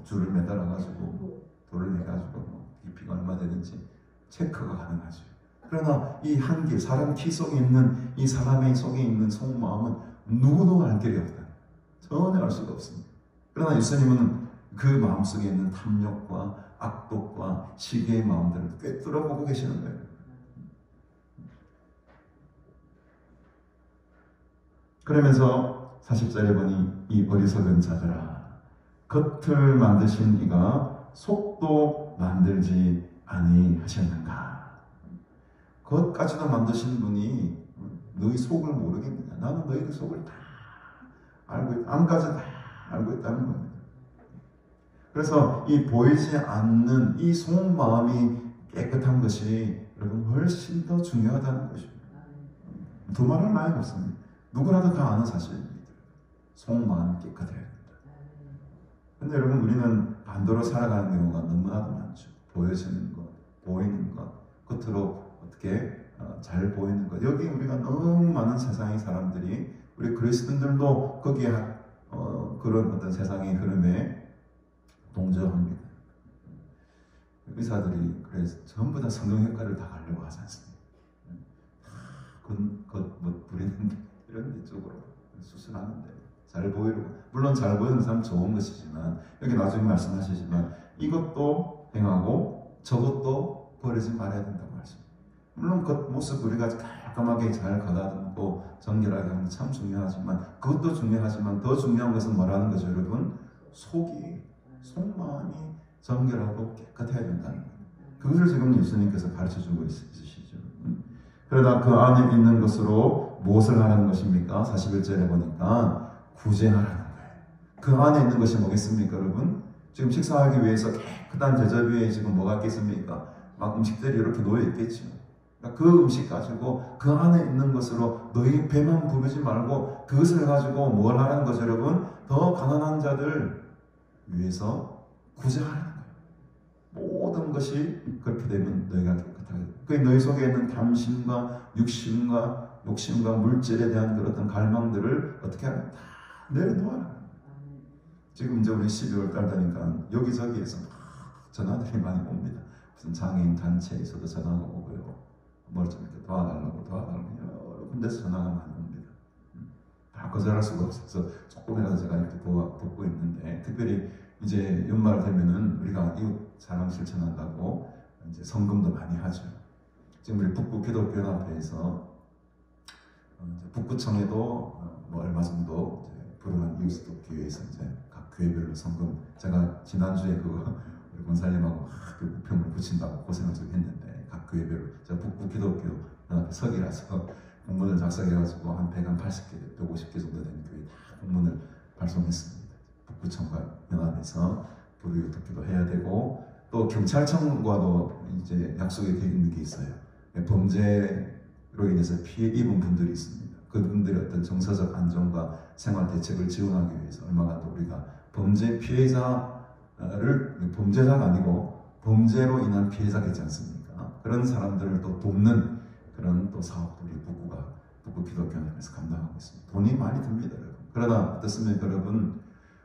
[SPEAKER 3] 줄을 매달아가지고 돌을 내가지고 깊이가 얼마 되는지 체크가 가능하죠. 그러나 이 한 길, 사람 키 속에 있는 이 사람의 속에 있는 속마음은 누구도 알 길이 없다. 전혀 알 수가 없습니다. 그러나 예수님은 그 마음속에 있는 탐욕과 악독과 시기의 마음들을 꿰뚫어 보고 계시는 거예요. 그러면서 40절에 보니 이 어리석은 자들아 겉을 만드신 이가 속도 만들지 아니하셨는가. 겉까지도 만드신 분이 너희 속을 모르겠느냐. 나는 너희들 속을 다 알고 있다. 안까지 다 알고 있다는 겁니다. 그래서 이 보이지 않는 이 속마음이 깨끗한 것이 여러분 훨씬 더 중요하다는 것입니다. 두말할 나위가 없습니다. 누구라도 다 아는 사실입니다. 속마음이 깨끗해야 된다. 근데 여러분 우리는 반대로 살아가는 경우가 너무나도 많죠. 보여지는 것, 보이는 것, 겉으로 어떻게 잘 보이는 것. 여기 우리가 너무 많은 세상의 사람들이 우리 그리스도인들도 거기에 그런 어떤 세상의 흐름에 동조합니다. 의사들이 그래서 전부 다 성형외과를 다 가려고 하지 않습니까? 뭐 부리는 이런 데 쪽으로 수술하는데 잘 보이려고. 물론 잘 보이는 사람 좋은 것이지만 여기 나중에 말씀하시지만 이것도 행하고 저것도 버리지 말아야 된다고 말씀합니다. 물론 겉모습 우리가 깔끔하게 잘 가다듬고 정결하게 하는 게 참 중요하지만 그것도 중요하지만 더 중요한 것은 뭐라는 거죠 여러분? 속마음이 정결하고 깨끗해야 된다는 거예요. 그것을 지금 예수님께서 가르쳐주고 있으시죠. 그러나 그 안에 있는 것으로 무엇을 하라는 것입니까? 41절에 보니까 구제하라는 거예요. 그 안에 있는 것이 뭐겠습니까, 여러분? 지금 식사하기 위해서 깨끗한 대접 위에 지금 뭐가 있겠습니까? 막 음식들이 이렇게 놓여 있겠죠. 그러니까 그 음식 가지고 그 안에 있는 것으로 너희 배만 부르지 말고 그것을 가지고 뭘 하라는 거죠, 여러분? 더 가난한 자들 위해서 구제하라는 거예요. 모든 것이 그렇게 되면 너희가 깨끗하게 돼. 그 너희 속에 있는 탐심과 욕심과 물질에 대한 그런 어떤 갈망들을 어떻게 하라? 다 내려놓아라. 지금 이제 우리 12월 달 되니까 여기저기에서 막 전화들이 많이 옵니다. 무슨 장애인 단체에서도 전화가 오고요. 뭘 좀 이렇게 도와달라고 여러 군데서 전화가 많이 옵니다. 다 거절할 수가 없어서 조금이라도 제가 이렇게 돕고 있는데, 특별히 이제 연말 되면은 우리가 이웃 사랑 실천한다고 이제 성금도 많이 하죠. 지금 우리 북부 기독교연합회에서 북구청에도 뭐 얼마 정도 불우한 이웃을 돕기 위해서 이제 각 교회별로 성금, 제가 지난주에 그거 우리 권사님하고 막 그 우편을 붙인다고 고생을 좀 했는데, 각 교회별로 제가 북부 기독교연합회 서기라서 공문을 작성해가지고 한 180개, 150개 정도 되는 교회 다 공문을 발송했습니다. 북구청과 연합에서 불우이웃 돕기도 해야 되고, 또 경찰청과도 이제 약속이 되어 있는 게 있어요. 범죄로 인해서 피해 입은 분들이 있습니다. 그분들의 어떤 정서적 안정과 생활 대책을 지원하기 위해서 얼마나 또 우리가 범죄 피해자를, 범죄자가 아니고 범죄로 인한 피해자가 있지 않습니까? 그런 사람들을 또 돕는 그런 또 사업도 우리 북구 기독교연합에서 감당하고 있습니다. 돈이 많이 듭니다, 여러분. 그러나 어떻습니까, 여러분?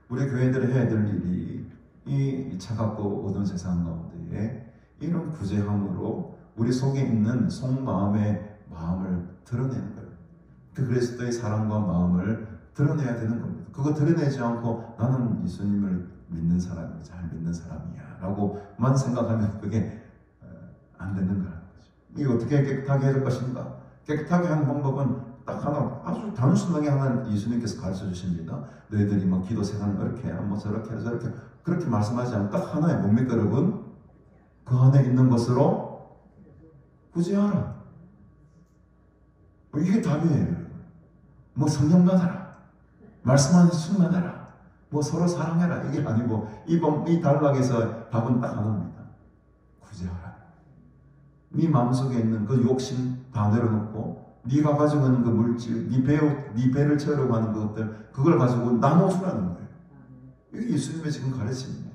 [SPEAKER 3] 우리 교회들이 해야 될 일이 이 차갑고 어두운 세상 가운데에 이런 구제함으로 우리 속에 있는 속마음의 마음을 드러내는 거예요. 그 그리스도의 사랑과 마음을 드러내야 되는 겁니다. 그거 드러내지 않고 나는 예수님을 믿는 사람이야, 잘 믿는 사람이야 라고만 생각하면 그게 안 되는 거라는 거죠. 이게 어떻게 깨끗하게 해야 될 것인가? 깨끗하게 하는 방법은 딱 하나, 아주 단순하게 하나 예수님께서 가르쳐 주십니다. 너희들이 뭐 기도 생활을 이렇게 해야, 뭐 저렇게 해야, 저렇게 그렇게 말씀하지 않고 딱 하나에 뭡니까, 여러분? 그 안에 있는 것으로 구제하라. 이게 답이에요. 뭐 성령 받아라, 말씀 안에 충만해라, 뭐 서로 사랑해라, 이게 아니고 이 단락에서 답은 딱 하나입니다. 구제하라. 네 마음속에 있는 그 욕심 다 내려놓고 네가 가지고 있는 그 물질, 네 배를 채우려고 하는 것들, 그걸 가지고 나눠주라는 거예요. 이게 예수님의 지금 가르침입니다.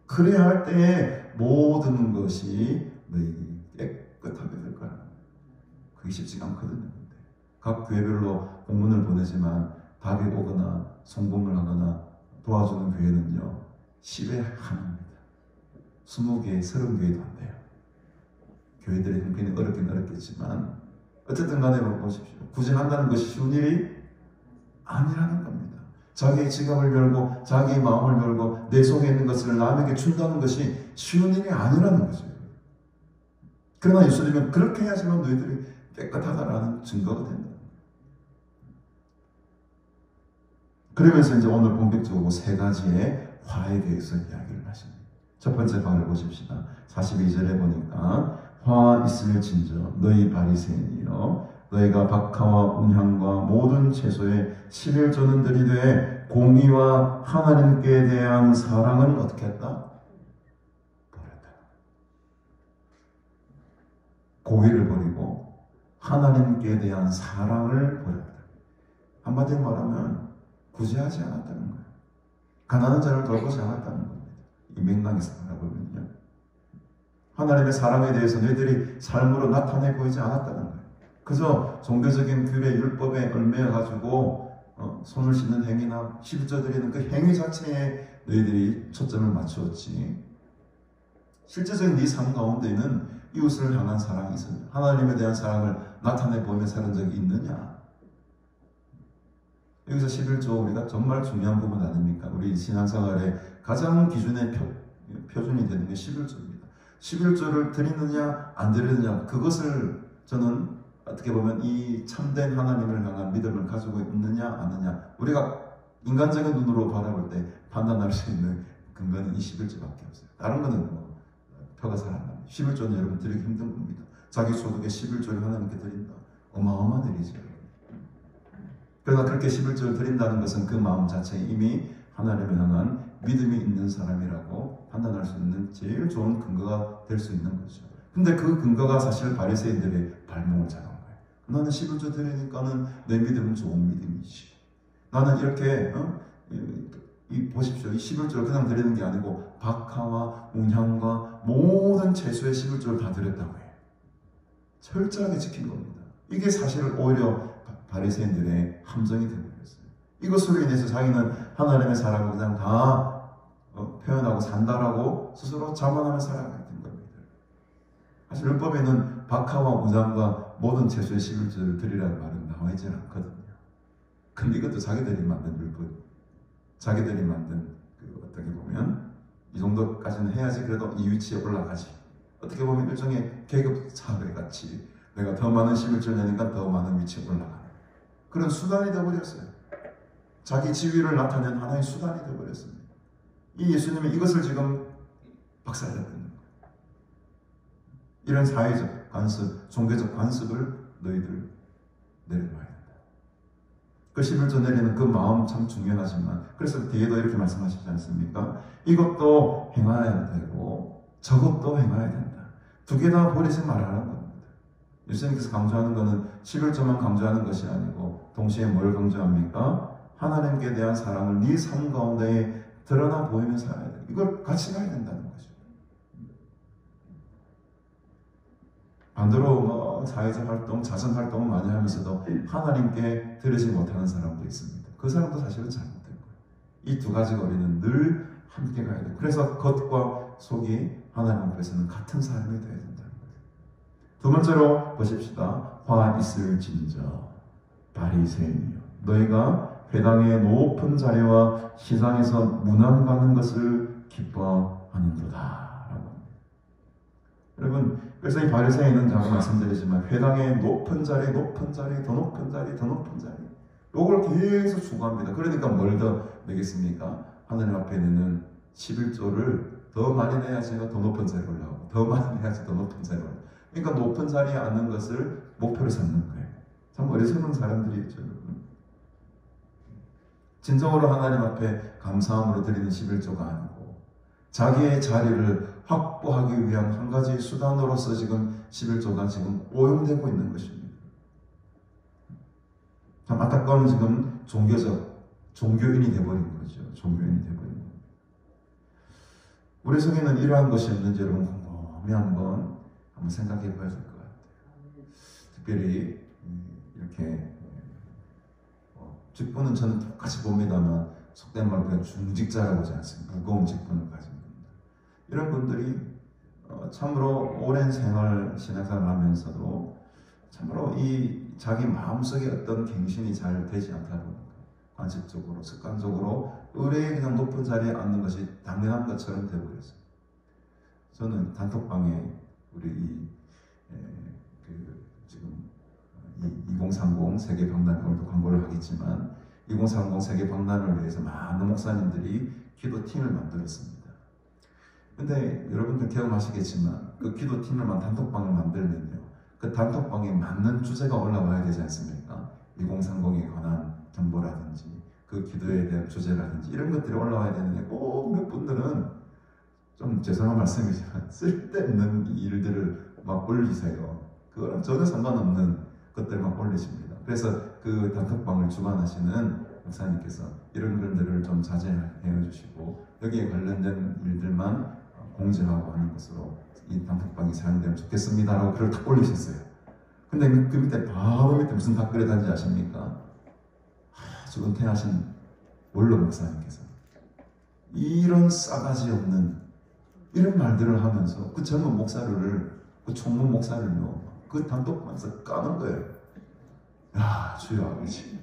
[SPEAKER 3] 그래야 할 때에 모든 것이 너희들이 깨끗하게 될 거라는 거예요. 그게 쉽지가 않거든요. 각 교회별로 공문을 보내지만 답이 오거나 송금을 하거나 도와주는 교회는요, 10에 하나입니다. 20개, 30개도 안 돼요. 교회들의 형편이 어렵긴 어렵겠지만 어쨌든 간에 보십시오. 구제한다는 것이 쉬운 일이 아니라는 겁니다. 자기의 지갑을 열고 자기의 마음을 열고 내 속에 있는 것을 남에게 준다는 것이 쉬운 일이 아니라는 거죠. 그러나 예수님은 그렇게 해야지만 너희들이 깨끗하다라는 증거가 된다. 그러면서 이제 오늘 본격적으로 세 가지의 화에 대해서 이야기를 하십니다. 첫 번째 화를 보십시다. 42절에 보니까 화 있을진저 너희 바리새인이여 너희가 박하와 운향과 모든 채소에 11조는 들이되 공의와 하나님께 대한 사랑은 어떻게 했다? 버렸다. 공의를 버리고 하나님께 대한 사랑을 버렸다. 한마디로 말하면 구제하지 않았다는 거예요. 가난한 자를 돌보지 않았다는 겁니다. 이 맥락에서 바라보면요, 하나님의 사랑에 대해서 너희들이 삶으로 나타내 보이지 않았다는 거예요. 그저 종교적인 규례, 율법에 얽매여가지고 손을 씻는 행위나 11조 드리는 그 행위 자체에 너희들이 초점을 맞추었지, 실제적인 네 삶 가운데는 이웃을 향한 사랑이 있어요. 하나님에 대한 사랑을 나타내 보며 사는 적이 있느냐? 여기서 11조 우리가 정말 중요한 부분 아닙니까? 우리 신앙생활의 가장 기준의 표준이 되는 게 11조입니다. 11조를 드리느냐 안 드리느냐, 그것을 저는 어떻게 보면 이 참된 하나님을 향한 믿음을 가지고 있느냐 아느냐, 우리가 인간적인 눈으로 바라볼 때 판단할 수 있는 근거는 이 11조밖에 없어요. 다른 거는 뭐 표가 잘 안 납니다. 11조는 여러분 드리기 힘든 겁니다. 자기 소득의 11조를 하나님께 드린다. 어마어마한 일이죠. 그러나 그렇게 11조를 드린다는 것은 그 마음 자체에 이미 하나님을 향한 믿음이 있는 사람이라고 판단할 수 있는 제일 좋은 근거가 될 수 있는 거죠. 근데 그 근거가 사실 바리새인들의 발목을 잡은 거예요. 나는 11조 드리니까는 내 믿음은 좋은 믿음이지. 나는 이렇게 보십시오. 이 11조를 그냥 드리는 게 아니고 박하와 문향과 모든 채소의 11조를 다 드렸다고 해요. 철저하게 지킨 겁니다. 이게 사실은 오히려 바리새인들의 함정이 되어버렸어요. 이것으로 인해서 자기는 하나님의 사람을 그냥 다 표현하고 산다라고 스스로 자만하며 살아가게 된 겁니다. 사실 율법에는 박하와 무장과 모든 채소의 11조를 드리라는 말은 나와 있지 않거든요. 근데 이것도 자기들이 만든 율법, 자기들이 만든 어떻게 보면 이 정도까지는 해야지 그래도 이 위치에 올라가지. 어떻게 보면 일종의 계급 차별 같이 내가 더 많은 11조를 내니까 더 많은 위치에 올라가는 그런 수단이 되어버렸어요. 자기 지위를 나타낸 하나의 수단이 되어버렸습니다. 이 예수님이 이것을 지금 박살내는 거예요. 이런 사회적 관습, 종교적 관습을 너희들 내려놔야 된다. 그 11조 내리는 그 마음 참 중요하지만 그래서 뒤에도 이렇게 말씀하시지 않습니까? 이것도 행해야 되고 저것도 행해야 된다. 두 개 다 버리지 말라는 겁니다. 예수님께서 강조하는 것은 11조만 강조하는 것이 아니고 동시에 뭘 강조합니까? 하나님께 대한 사랑을 네 삶 가운데 드러나 보이며 살아야 돼. 이걸 같이 가야 된다는 거죠. 반대로 뭐 사회적 활동, 자선 활동을 많이 하면서도 하나님께 드리지 못하는 사람도 있습니다. 그 사람도 사실은 잘못된 거예요. 이 두 가지가 우리는 늘 함께 가야 돼요. 그래서 겉과 속이 하나님 앞에서는 같은 사람이 되어야 된다는 거예요. 두 번째로 보십시다. 화 있을진저 바리새인이여 너희가 회당의 높은 자리와 시장에서 문안받는 것을 기뻐하는도다. 라고. 여러분, 그래서 이 바리새인은 제가 말씀드리지만 회당의 높은 자리, 높은 자리, 더 높은 자리, 더 높은 자리 이걸 계속 추구합니다. 그러니까 뭘 더 내겠습니까? 하나님 앞에 내는 11조를 더 많이 내야 제가 더 높은 자리에 올라오고 더 많이 내야지 더 높은 자리에 올라오고 그러니까 높은 자리에 앉는 것을 목표로 삼는 거예요. 참 어리석은 사람들이죠. 진정으로 하나님 앞에 감사함으로 드리는 11조가 아니고 자기의 자리를 확보하기 위한 한 가지 수단으로서 지금 11조가 지금 오용되고 있는 것입니다. 참 안타까운 지금 종교인이 되어버린 거죠. 종교인이 되어버린 겁니다. 우리 속에는 이러한 것이 없는지 여러분 곰곰이 한번 생각해 봐야 될 것 같아요. 특별히 이렇게 직분은 저는 똑같이 봅니다만 속된 말로 그냥 중직자라고 하지 않습니까? 무거운 직분을 가진 분들. 이런 분들이 참으로 오랜 생활 신앙생활을 하면서도 참으로 이 자기 마음속에 어떤 갱신이 잘 되지 않다 보니까 관습적으로 습관적으로 의뢰에 그냥 높은 자리에 앉는 것이 당연한 것처럼 되어버렸어요. 저는 단톡방에 우리 지금 2030 세계 박람 오늘도 광고를 하겠지만 2030 세계 박람을 위해서 많은 목사님들이 기도팀을 만들었습니다. 근데 여러분들 경험하시겠지만 그 기도팀을 단톡방을 만들면요 그 단톡방에 맞는 주제가 올라와야 되지 않습니까? 2030에 관한 정보라든지 그 기도에 대한 주제라든지 이런 것들이 올라와야 되는데 꼭 몇 분들은 좀 죄송한 말씀이지만 쓸데없는 일들을 막 올리세요. 그거랑 전혀 상관없는 것들만 올리십니다. 그래서 그 단톡방을 주관하시는 목사님께서 이런 글들을 좀 자제해 주시고 여기에 관련된 일들만 공지하고 하는 것으로 이 단톡방이 사용되면 좋겠습니다라고 글을 탁 올리셨어요. 근데 그 밑에 바로 밑에 무슨 댓글이 단지 아십니까? 아주 은퇴하신 원로 목사님께서 이런 싸가지 없는 이런 말들을 하면서 그 젊은 목사를 그 총무 목사를요 그 단톡방에서 까는 거예요. 야 주여 아버지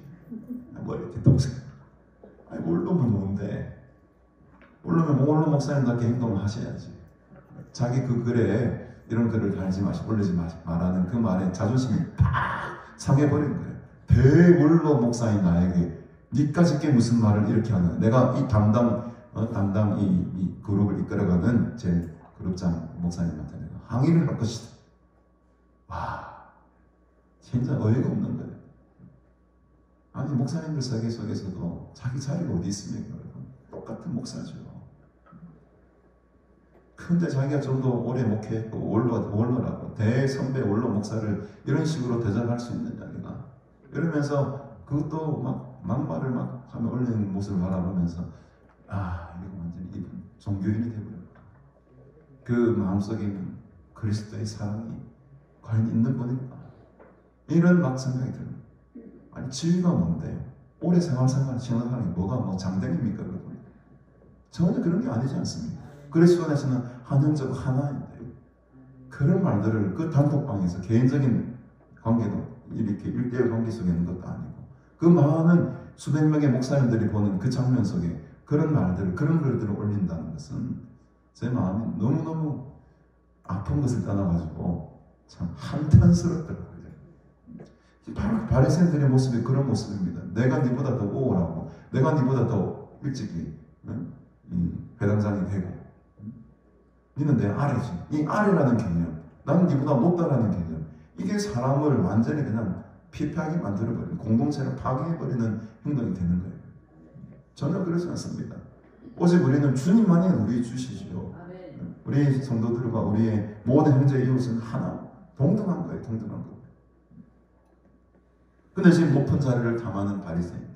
[SPEAKER 3] 뭐 이렇게 동생 아니 원로면 뭔데 원로면 원로 목사님답게 행동을 하셔야지. 자기 그 글에 이런 글을 달지 마시고 올리지 말라는 그 말에 자존심이 팍 상해버린 거예요. 대원로 목사인 나에게 니까짓 게 무슨 말을 이렇게 하는 내가 이 담당 이 그룹을 이끌어가는 제 그룹장 목사님한테 내가 항의를 할 것이다. 와, 진짜 어이가 없는 거예요. 아니, 목사님들 세계 속에서도 자기 자리가 어디 있습니까? 여러분? 똑같은 목사죠. 근데 자기가 좀 더 오래 목회했고 원로라고 대선배 원로 목사를 이런 식으로 대접할 수 있는 자기가 이러면서 그것도 막 막말을 막 하며 올리는 모습을 바라보면서 아, 이거 완전히 이분 종교인이 되버렸다. 그 마음속에 있는 그리스도의 사랑이 과연 있는 분인가? 이런 막 생각이 들어요. 아니, 지위가 뭔데? 오래 생활하는 게 뭐가 뭐 장땡입니까, 여러분? 전혀 그런 게 아니지 않습니까? 그리스도 안에서는 한영적 하나인데 그런 말들을 그 단톡방에서 개인적인 관계도 이렇게 1대1 관계 속에 있는 것도 아니고 그 많은 수백 명의 목사님들이 보는 그 장면 속에 그런 말들을 그런 글들을 올린다는 것은 제 마음이 너무너무 아픈 것을 떠나가지고 참 한탄스럽더라고요. 바로 바리새인들의 모습이 그런 모습입니다. 내가 니보다 더 우월하고 내가 니보다 더 일찍이 회당장이 되고 니는 내 아래지. 이 아래라는 개념, 나는 니보다 높다라는 개념, 이게 사람을 완전히 그냥 피폐하게 만들어버리는, 공동체를 파괴해버리는 행동이 되는 거예요. 전혀 그렇지 않습니다. 오직 우리는 주님만이 우리 주시지요. 우리 성도들과 우리의 모든 형제 이웃은 하나, 동등한 거예요. 동등한 거. 근데 지금 높은 자리를 탐하는 바리새인들,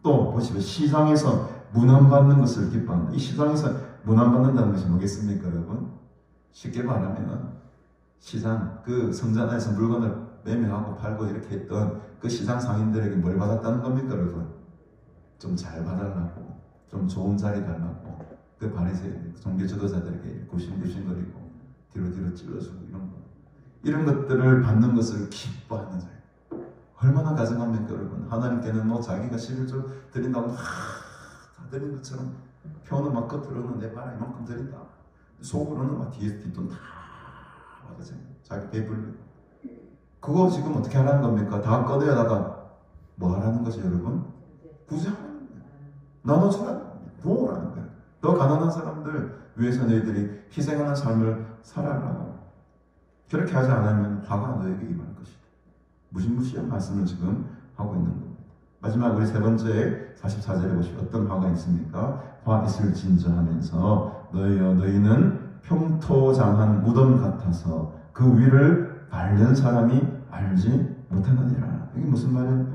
[SPEAKER 3] 또 보시면 시장에서 문안받는 것을 기뻐한다. 이 시장에서 문안받는다는 것이 뭐겠습니까, 여러분? 쉽게 말하면 시장, 그 성전 안에서 물건을 매매하고 팔고 이렇게 했던 그 시장 상인들에게 뭘 받았다는 겁니까, 여러분? 좀 잘 받으려고, 좀 좋은 자리 달라고 그 바리새인 종교 지도자들에게 구신구신거리고 뒤로 찔러주고 이런 것들을 받는 것을 기뻐하는 자예요. 얼마나 가증합니까, 여러분? 하나님께는 뭐 자기가 11조 드린다고 막 다 드린 것처럼 표는 막 겉으로는 내 봐라 이만큼 드린다. 속으로는 막 뒷돈 다 받아서 자기 배불리고. 그거 지금 어떻게 하라는 겁니까? 다 꺼내다가 뭐 하라는 거죠, 여러분? 구제하라는 거예요. 나눠주라는 거예요. 도우라는 거예요. 더 가난한 사람들 위해서 너희들이 희생하는 삶을 살아라. 그렇게 하지 않으면 화가 너에게 임할 것이다. 무시무시한 말씀을 지금 하고 있는 겁니다. 마지막 우리 세 번째 44절에 보시면 어떤 화가 있습니까? 화 있을 진저하면서 너희는 평토장한 무덤 같아서 그 위를 밟는 사람이 알지 못하느니라. 이게 무슨 말이에요?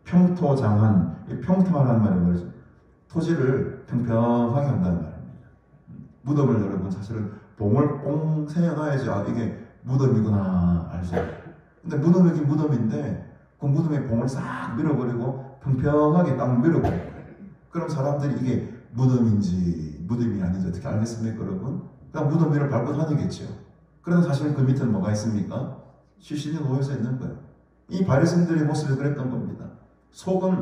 [SPEAKER 3] 평토장한, 평토하라는 말은 뭐죠? 토지를 평평하게 한다는 말입니다. 무덤을 여러분 사실은 봉을 뽕 세워놔야지 아 이게 무덤이구나 알죠. 근데 무덤이긴 무덤인데 그 무덤에 봉을 싹 밀어버리고 평평하게 딱 밀어버려요. 그럼 사람들이 이게 무덤인지 무덤이 아닌지 어떻게 알겠습니까, 여러분? 그냥 무덤 위를 밟고 다니겠죠. 그런데 사실은 그 밑에는 뭐가 있습니까? 시신이 놓여져 있는 거예요. 이 바리새인들의 모습이 그랬던 겁니다. 속은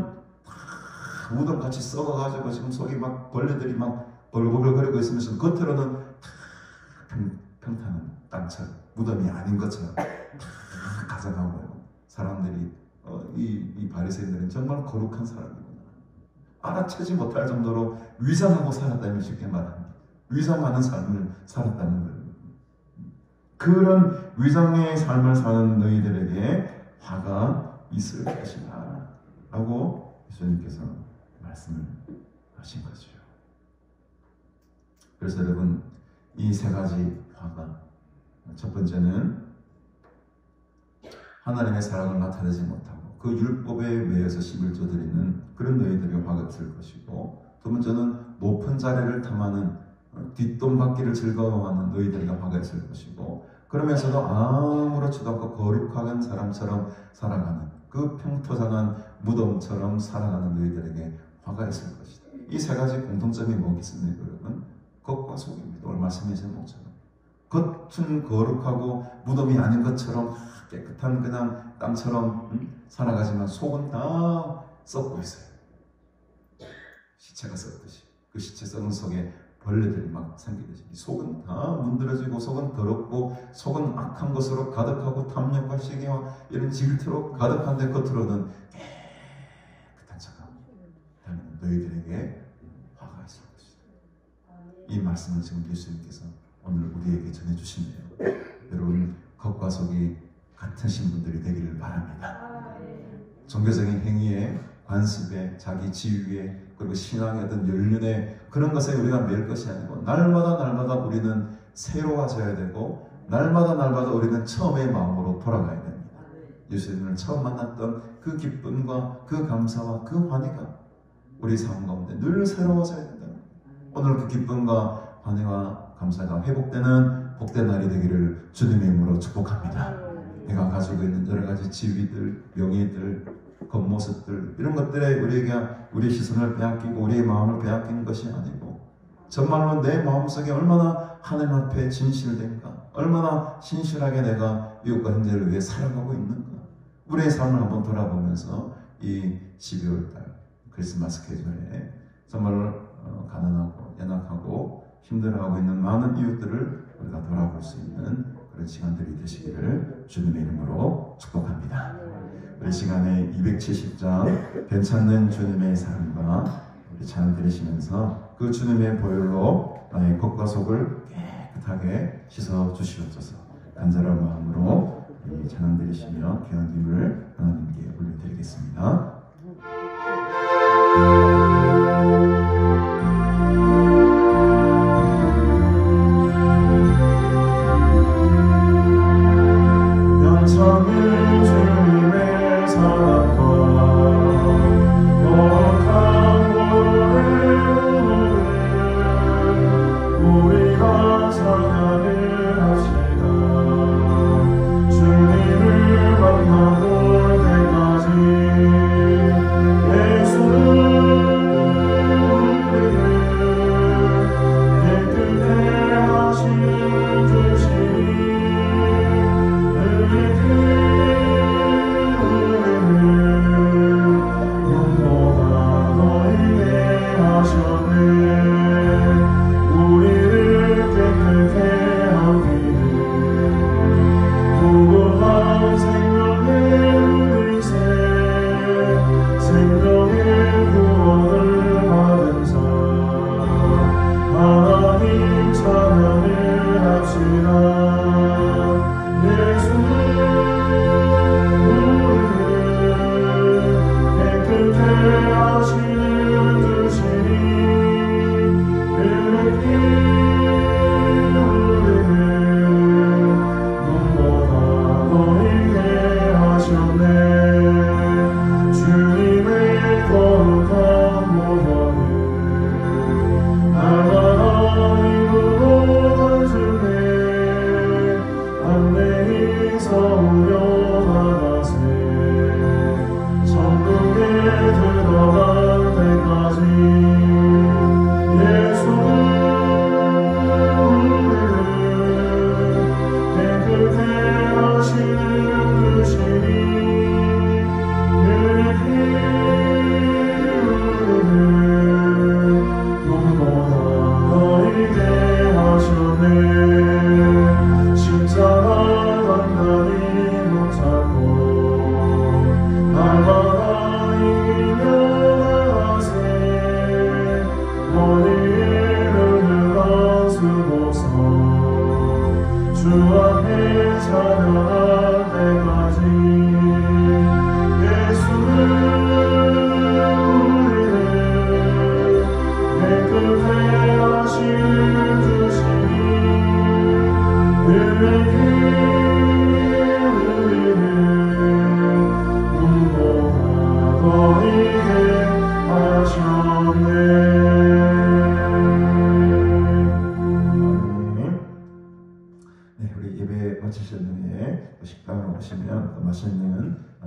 [SPEAKER 3] 다 무덤같이 썩어가지고 지금 속에 막 벌레들이 막 벌벌거리고 있으면서 겉으로는 다 평탄한 땅처럼 무덤이 아닌 것처럼 다 가져가고요. 사람들이 이 바리새인들은 정말 거룩한 사람이구나 알아채지 못할 정도로 위장하고 살았다면 쉽게 말합니다. 위장하는 삶을 살았다는 거예요. 그런 위장의 삶을 사는 너희들에게 화가 있을 것이다 라고 예수님께서 말씀을 하신 거죠. 그래서 여러분 이 세 가지 화가, 첫 번째는 하나님의 사랑을 나타내지 못하고 그 율법에 매여서 11조 드리는 그런 너희들에게 화가 있을 것이고, 두 번째는 높은 자리를 탐하는 뒷돈 받기를 즐거워하는 너희들에게 화가 있을 것이고, 그러면서도 아무렇지도 않고 거룩한 사람처럼 살아가는 그 평토장한 무덤처럼 살아가는 너희들에게 화가 있을 것이다. 이 세 가지 공통점이 뭐겠습니까, 여러분? 겉과 속입니다. 오늘 말씀하신 것처럼 겉은 거룩하고 무덤이 아닌 것처럼 깨끗한 그냥 땅처럼 살아가지만 속은 다 썩고 있어요. 시체가 썩듯이 그 시체 썩은 속에 벌레들이 막 생기듯이 속은 다 문드러지고 속은 더럽고 속은 악한 것으로 가득하고 탐욕과 시기와 이런 질투로 가득한데 겉으로는 깨끗한 척하고 너희들에게 화가 있을 것이다. 이 말씀을 지금 예수님께서 오늘 우리에게 전해주시네요. 여러분, 겉과 속이 같으신 분들이 되기를 바랍니다. 종교적인 행위에, 관습에, 자기 지위에, 그리고 신앙의 어떤 연륜에, 그런 것에 우리가 매일 것이 아니고 날마다 우리는 새로워져야 되고, 날마다 우리는 처음의 마음으로 돌아가야 됩니다. 예수님을 처음 만났던 그 기쁨과 그 감사와 그 환희가 우리 삶 가운데 늘 새로워져야 된다. 오늘 그 기쁨과 환희와 감사가 회복되는 복된 날이 되기를 주님의 이름으로 축복합니다. 내가 가지고 있는 여러 가지 지위들, 명예들, 겉모습들, 이런 것들에 우리에게 우리의 시선을 빼앗기고 우리의 마음을 빼앗기는 것이 아니고, 정말로 내 마음속에 얼마나 하나님 앞에 진실된가, 얼마나 신실하게 내가 이웃과 형제를 위해 살아가고 있는가, 우리의 삶을 한번 돌아보면서 이 12월달 크리스마스 계절에 정말 가난하고 연약하고 힘들어하고 있는 많은 이웃들을 우리가 돌아볼 수 있는 그런 시간들이 되시기를 주님의 이름으로 축복합니다. 우리 시간에 270장 괜찮는 주님의 사랑과 우리 찬양 드리시면서 그 주님의 보혈로 나의 겉과 속을 깨끗하게 씻어 주시옵소서. 간절한 마음으로 이 찬양 드리시며 귀한 힘을 하나님께 올려드리겠습니다.
[SPEAKER 5] 영성은 주님의 사랑과 거룩한 보혈을 우리가 찬양을 합시다. 주님을 만나볼 때까지 예수는 우리를 깨끗게 하시는 주시니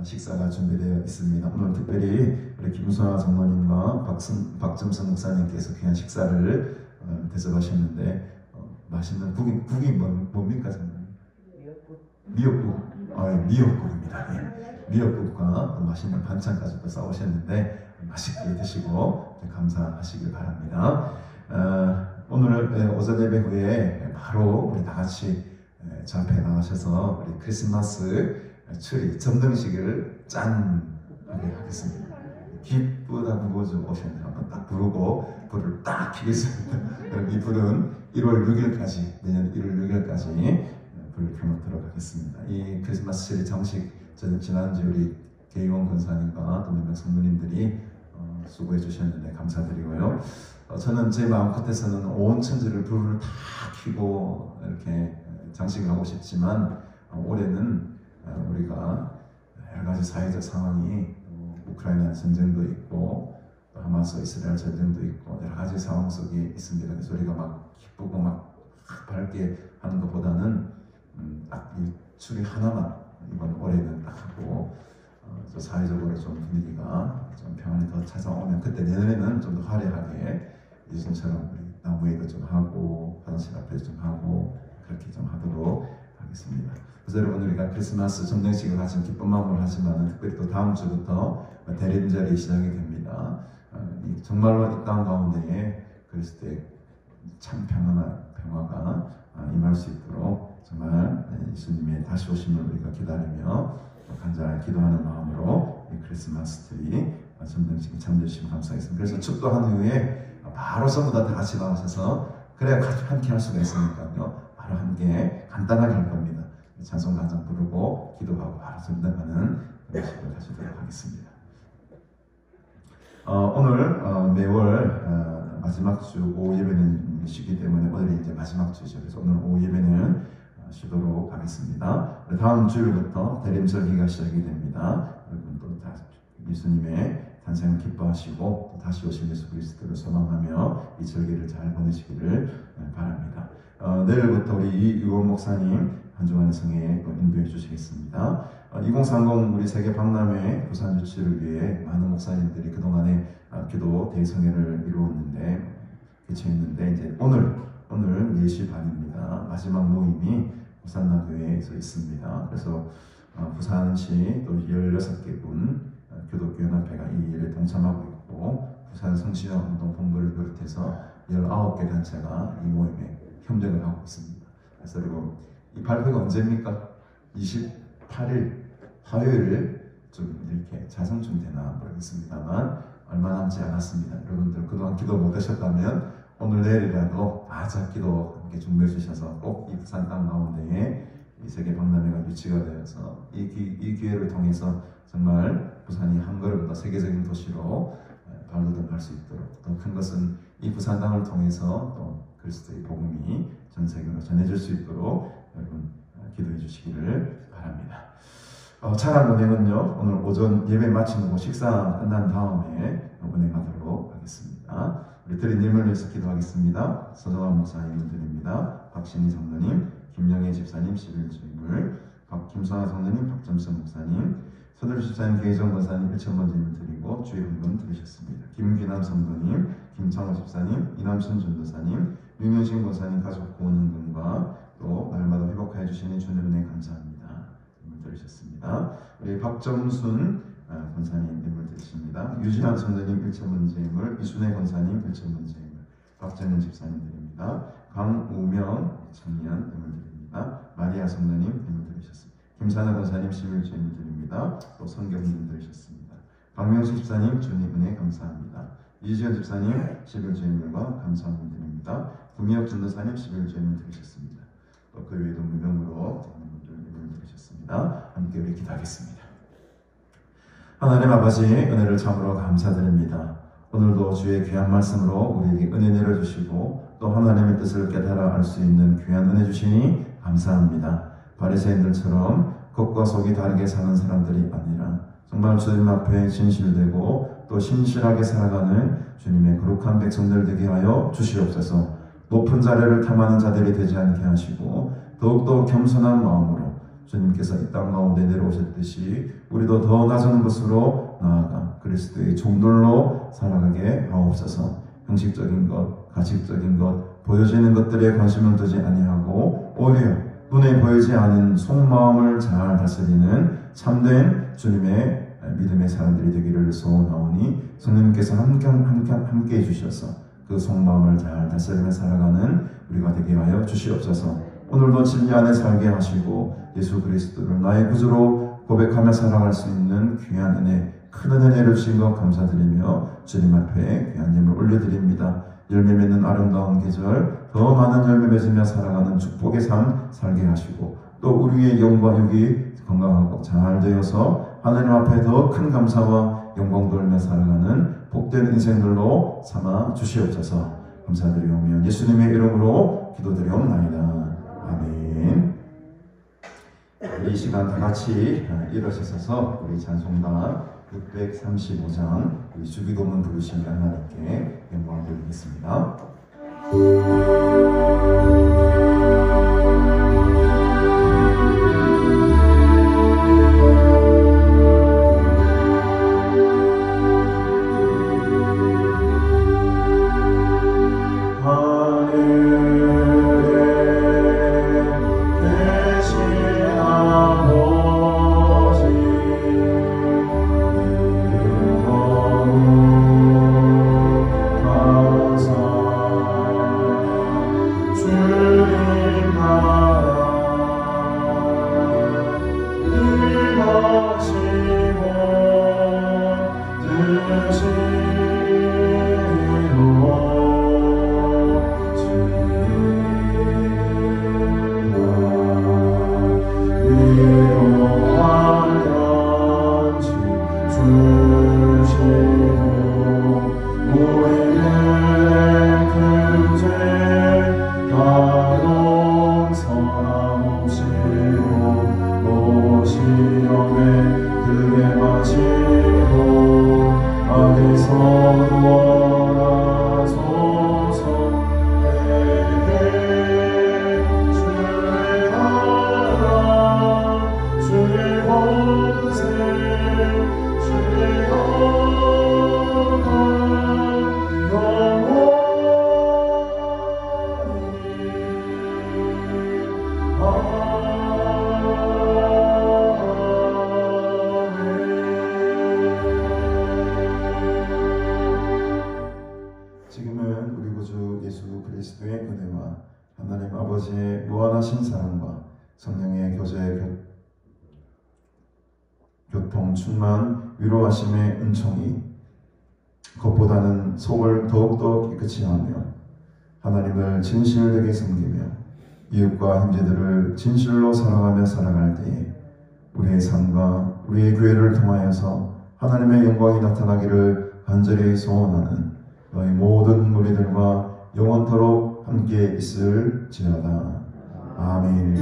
[SPEAKER 3] 식사가 준비되어 있습니다. 오늘 특별히 우리 김수아 장로님과 박점선 목사님께서 귀한 식사를 대접하셨는데 맛있는 국이 뭡니까 장로님? 미역국. 미역국입니다. 예. 미역국과 또 맛있는 반찬까지 또 싸오셨는데 맛있게 드시고 감사하시길 바랍니다. 오늘 오전 예배 후에 바로 우리 다 같이 저 앞에 나가셔서 우리 크리스마스 트리 전등식을 짠 하게 하겠습니다. 기쁘다고 오셨는데 한번 딱 부르고 불을 딱 켜겠습니다. 그럼 이 불은 1월 6일까지, 내년 1월 6일까지 불을 켜놓도록 하겠습니다. 이 크리스마스 트리 정식, 지난주 우리 계의원 권사님과 또 몇몇 성도님들이 수고해 주셨는데 감사드리고요. 저는 제 마음 끝에서는 온 천지를 불을 다 켜고 이렇게 장식을 하고 싶지만 올해는 우리가 여러 가지 사회적 상황이 우크라이나 전쟁도 있고 또 하마스 이스라엘 전쟁도 있고 여러 가지 상황 속에 있습니다. 그래서 우리가 막 기쁘고 막 밝게 하는 것보다는 딱 이 추리 하나만 이번 올해는 딱 하고 또 사회적으로 좀 분위기가 좀 평안이 더 찾아오면 그때 내년에는 좀 더 화려하게 예전처럼 우리 나무에도 좀 하고 화장실 앞에도 좀 하고 그렇게 좀 하도록 하겠습니다. 그래서 여러분 우리가 크리스마스 점령식을 하시면 기쁜 마음으로 하지만 특별히 또 다음 주부터 대림절이 시작이 됩니다. 정말로 이 땅 가운데에 그리스도의 참 평화가 임할 수 있도록 정말 예수님의 다시 오심을 우리가 기다리며 간절히 기도하는 마음으로 이 크리스마스 트리 점령식에 참여해주시면 감사하겠습니다. 그래서 축도한 후에 바로 전부 다 같이 나오셔서 그래야 함께 할 수가 있으니까요. 바로 함께 간단하게 할 겁니다. 찬송 간장 부르고 기도하고 바로 전달하는 식으로 가시도록 하겠습니다. 오늘 매월 마지막 주 오후 예배는 쉬기 때문에 오늘이 이제 마지막 주죠. 그래서 오늘 오후 예배는 쉬도록 하겠습니다. 다음 주일부터 대림절기가 시작이 됩니다. 여러분 또 예수님의 탄생을 기뻐하시고 또 다시 오신 예수 그리스도를 소망하며 이 절기를 잘 보내시기를 바랍니다. 내일부터 우리 이유원 목사님 한 주간의 성회에 인도해 주시겠습니다. 2030 우리 세계 박람회 부산 유치를 위해 많은 목사님들이 그동안에 기도 대성회를 이루었는데 개최했는데 이제 오늘 4시 반입니다. 마지막 모임이 부산나교회에서 있습니다. 그래서 부산시 또 16개군 교독교연합회가 이 일에 동참하고 있고 부산 성신여운동본부를 비롯해서 19개 단체가 이 모임에 협력을 하고 있습니다. 그래서 그리고 이 발표가 언제입니까? 28일 화요일 좀 이렇게 자성쯤 되나 모르겠습니다만 얼마 남지 않았습니다. 여러분들 그동안 기도 못하셨다면 오늘 내일이라도 바짝 기도 함께 준비해 주셔서 꼭 이 부산 땅 가운데에 이 세계 박람회가 유치가 되어서 이 기회를 통해서 정말 부산이 한 걸음 더 세계적인 도시로 발돋움할 수 있도록 더 큰 것은 이 부산 땅을 통해서 또 그리스도의 복음이 전 세계로 전해질 수 있도록 여러분 기도해 주시기를 바랍니다. 찬양 운행은요 오늘 오전 예배 마치고 식사 끝난 다음에 운행하도록 하겠습니다. 우리 드리님을 위해서 기도하겠습니다. 서정환 목사님을 드립니다. 박신희 성도님, 김영애 집사님 11주임을, 김선아 성도님, 박점선 목사님, 서들 집사님, 계정 권사님 1,000번째임을 드리고 주의 헌금 드리셨습니다. 김귀남 성도님, 김창호 집사님, 이남순 전도사님, 윤현신 권사님 가족 구원헌금과 또 날마다 회복하여 주시는 주님의 은혜 감사합니다. 힘을 들으셨습니다. 우리 박정순 권사님 힘을 드리십니다. 유진환 성도님 1,000번째임을, 이순혜 권사님 1,000번째임을, 박정현 집사님 드립니다. 강우명 청년 힘을 드립니다. 마리아 성도님 힘을 드리셨습니다. 김사나 권사님 11주임을 드립니다. 또 성경님 드리셨습니다. 박명수 집사님 주님 은혜 감사합니다. 이지현 집사님 11주임과 감사함을 드립니다. 구미혁 전도사님 11주임을 드리셨습니다. 또 그 외에도 무명으로 분들 이름을 드리셨습니다. 함께 우리 기도하겠습니다. 하나님 아버지 은혜를 참으로 감사드립니다. 오늘도 주의 귀한 말씀으로 우리에게 은혜 내려주시고 또 하나님의 뜻을 깨달아 알 수 있는 귀한 은혜 주시니 감사합니다. 바리새인들처럼 겉과 속이 다르게 사는 사람들이 아니라 정말 주님 앞에 진실되고 또 신실하게 살아가는 주님의 거룩한 백성들 되게 하여 주시옵소서. 높은 자리를 탐하는 자들이 되지 않게 하시고 더욱더 겸손한 마음으로 주님께서 이 땅 가운데 내려오셨듯이 우리도 더 낮은 곳으로 나아가 그리스도의 종들로 살아가게 하옵소서. 형식적인 것, 가식적인 것, 보여지는 것들에 관심을 두지 아니하고 오히려 눈에 보이지 않은 속마음을 잘 다스리는 참된 주님의 믿음의 사람들이 되기를 소원하오니 성령님께서 함께 해주셔서 그 속마음을 잘 다스리며 살아가는 우리가 되게 하여 주시옵소서. 오늘도 진리 안에 살게 하시고 예수 그리스도를 나의 구주로 고백하며 살아갈 수 있는 귀한 은혜 큰 은혜를 주신 것 감사드리며 주님 앞에 귀한 예물 올려드립니다. 열매 맺는 아름다운 계절, 더 많은 열매 맺으며 살아가는 축복의 삶 살게 하시고, 또 우리의 영과 육이 건강하고 잘 되어서 하나님 앞에 더 큰 감사와 영광 돌며 살아가는 복된 인생들로 삼아 주시옵소서. 감사드리오며 예수님의 이름으로 기도드리옵나이다. 아멘. 이 시간 다 같이 일어서서 우리 찬송가 635장 우리 주기도문 부르신 하나님께 영광을 돌리겠습니다. 지금은 우리 구주 예수 그리스도의 은혜와 하나님 아버지의 무한하신 사랑과 성령의 교통 충만 위로하심의 은총이 겉보다는 속을 더욱더 깨끗이 하며 하나님을 진실되게 섬기며 이웃과 형제들을 진실로 사랑하며 살아갈 때에 우리의 삶과 우리의 교회를 통하여서 하나님의 영광이 나타나기를 간절히 소원하는 너희 모든 무리들과 영원토록 함께 있을지어다. 아멘.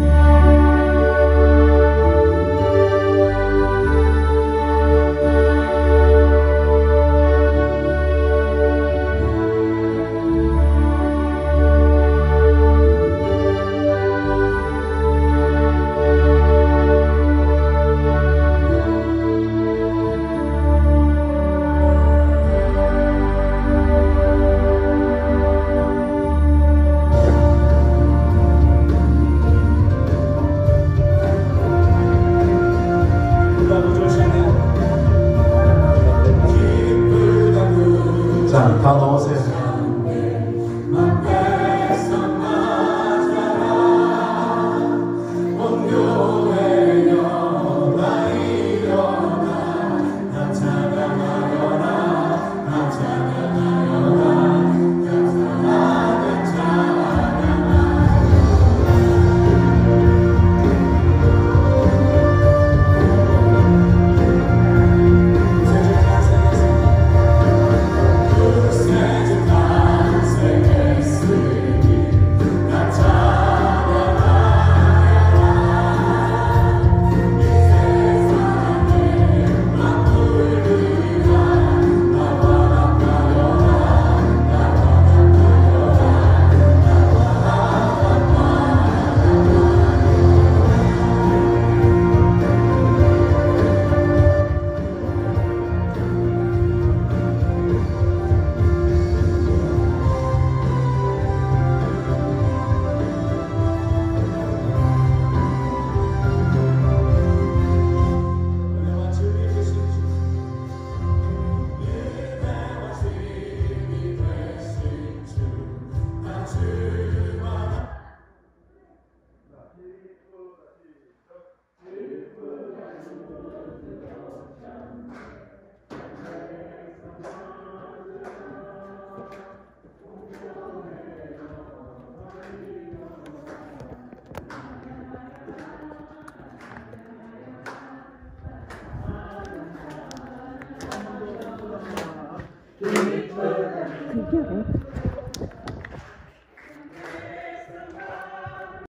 [SPEAKER 2] 그게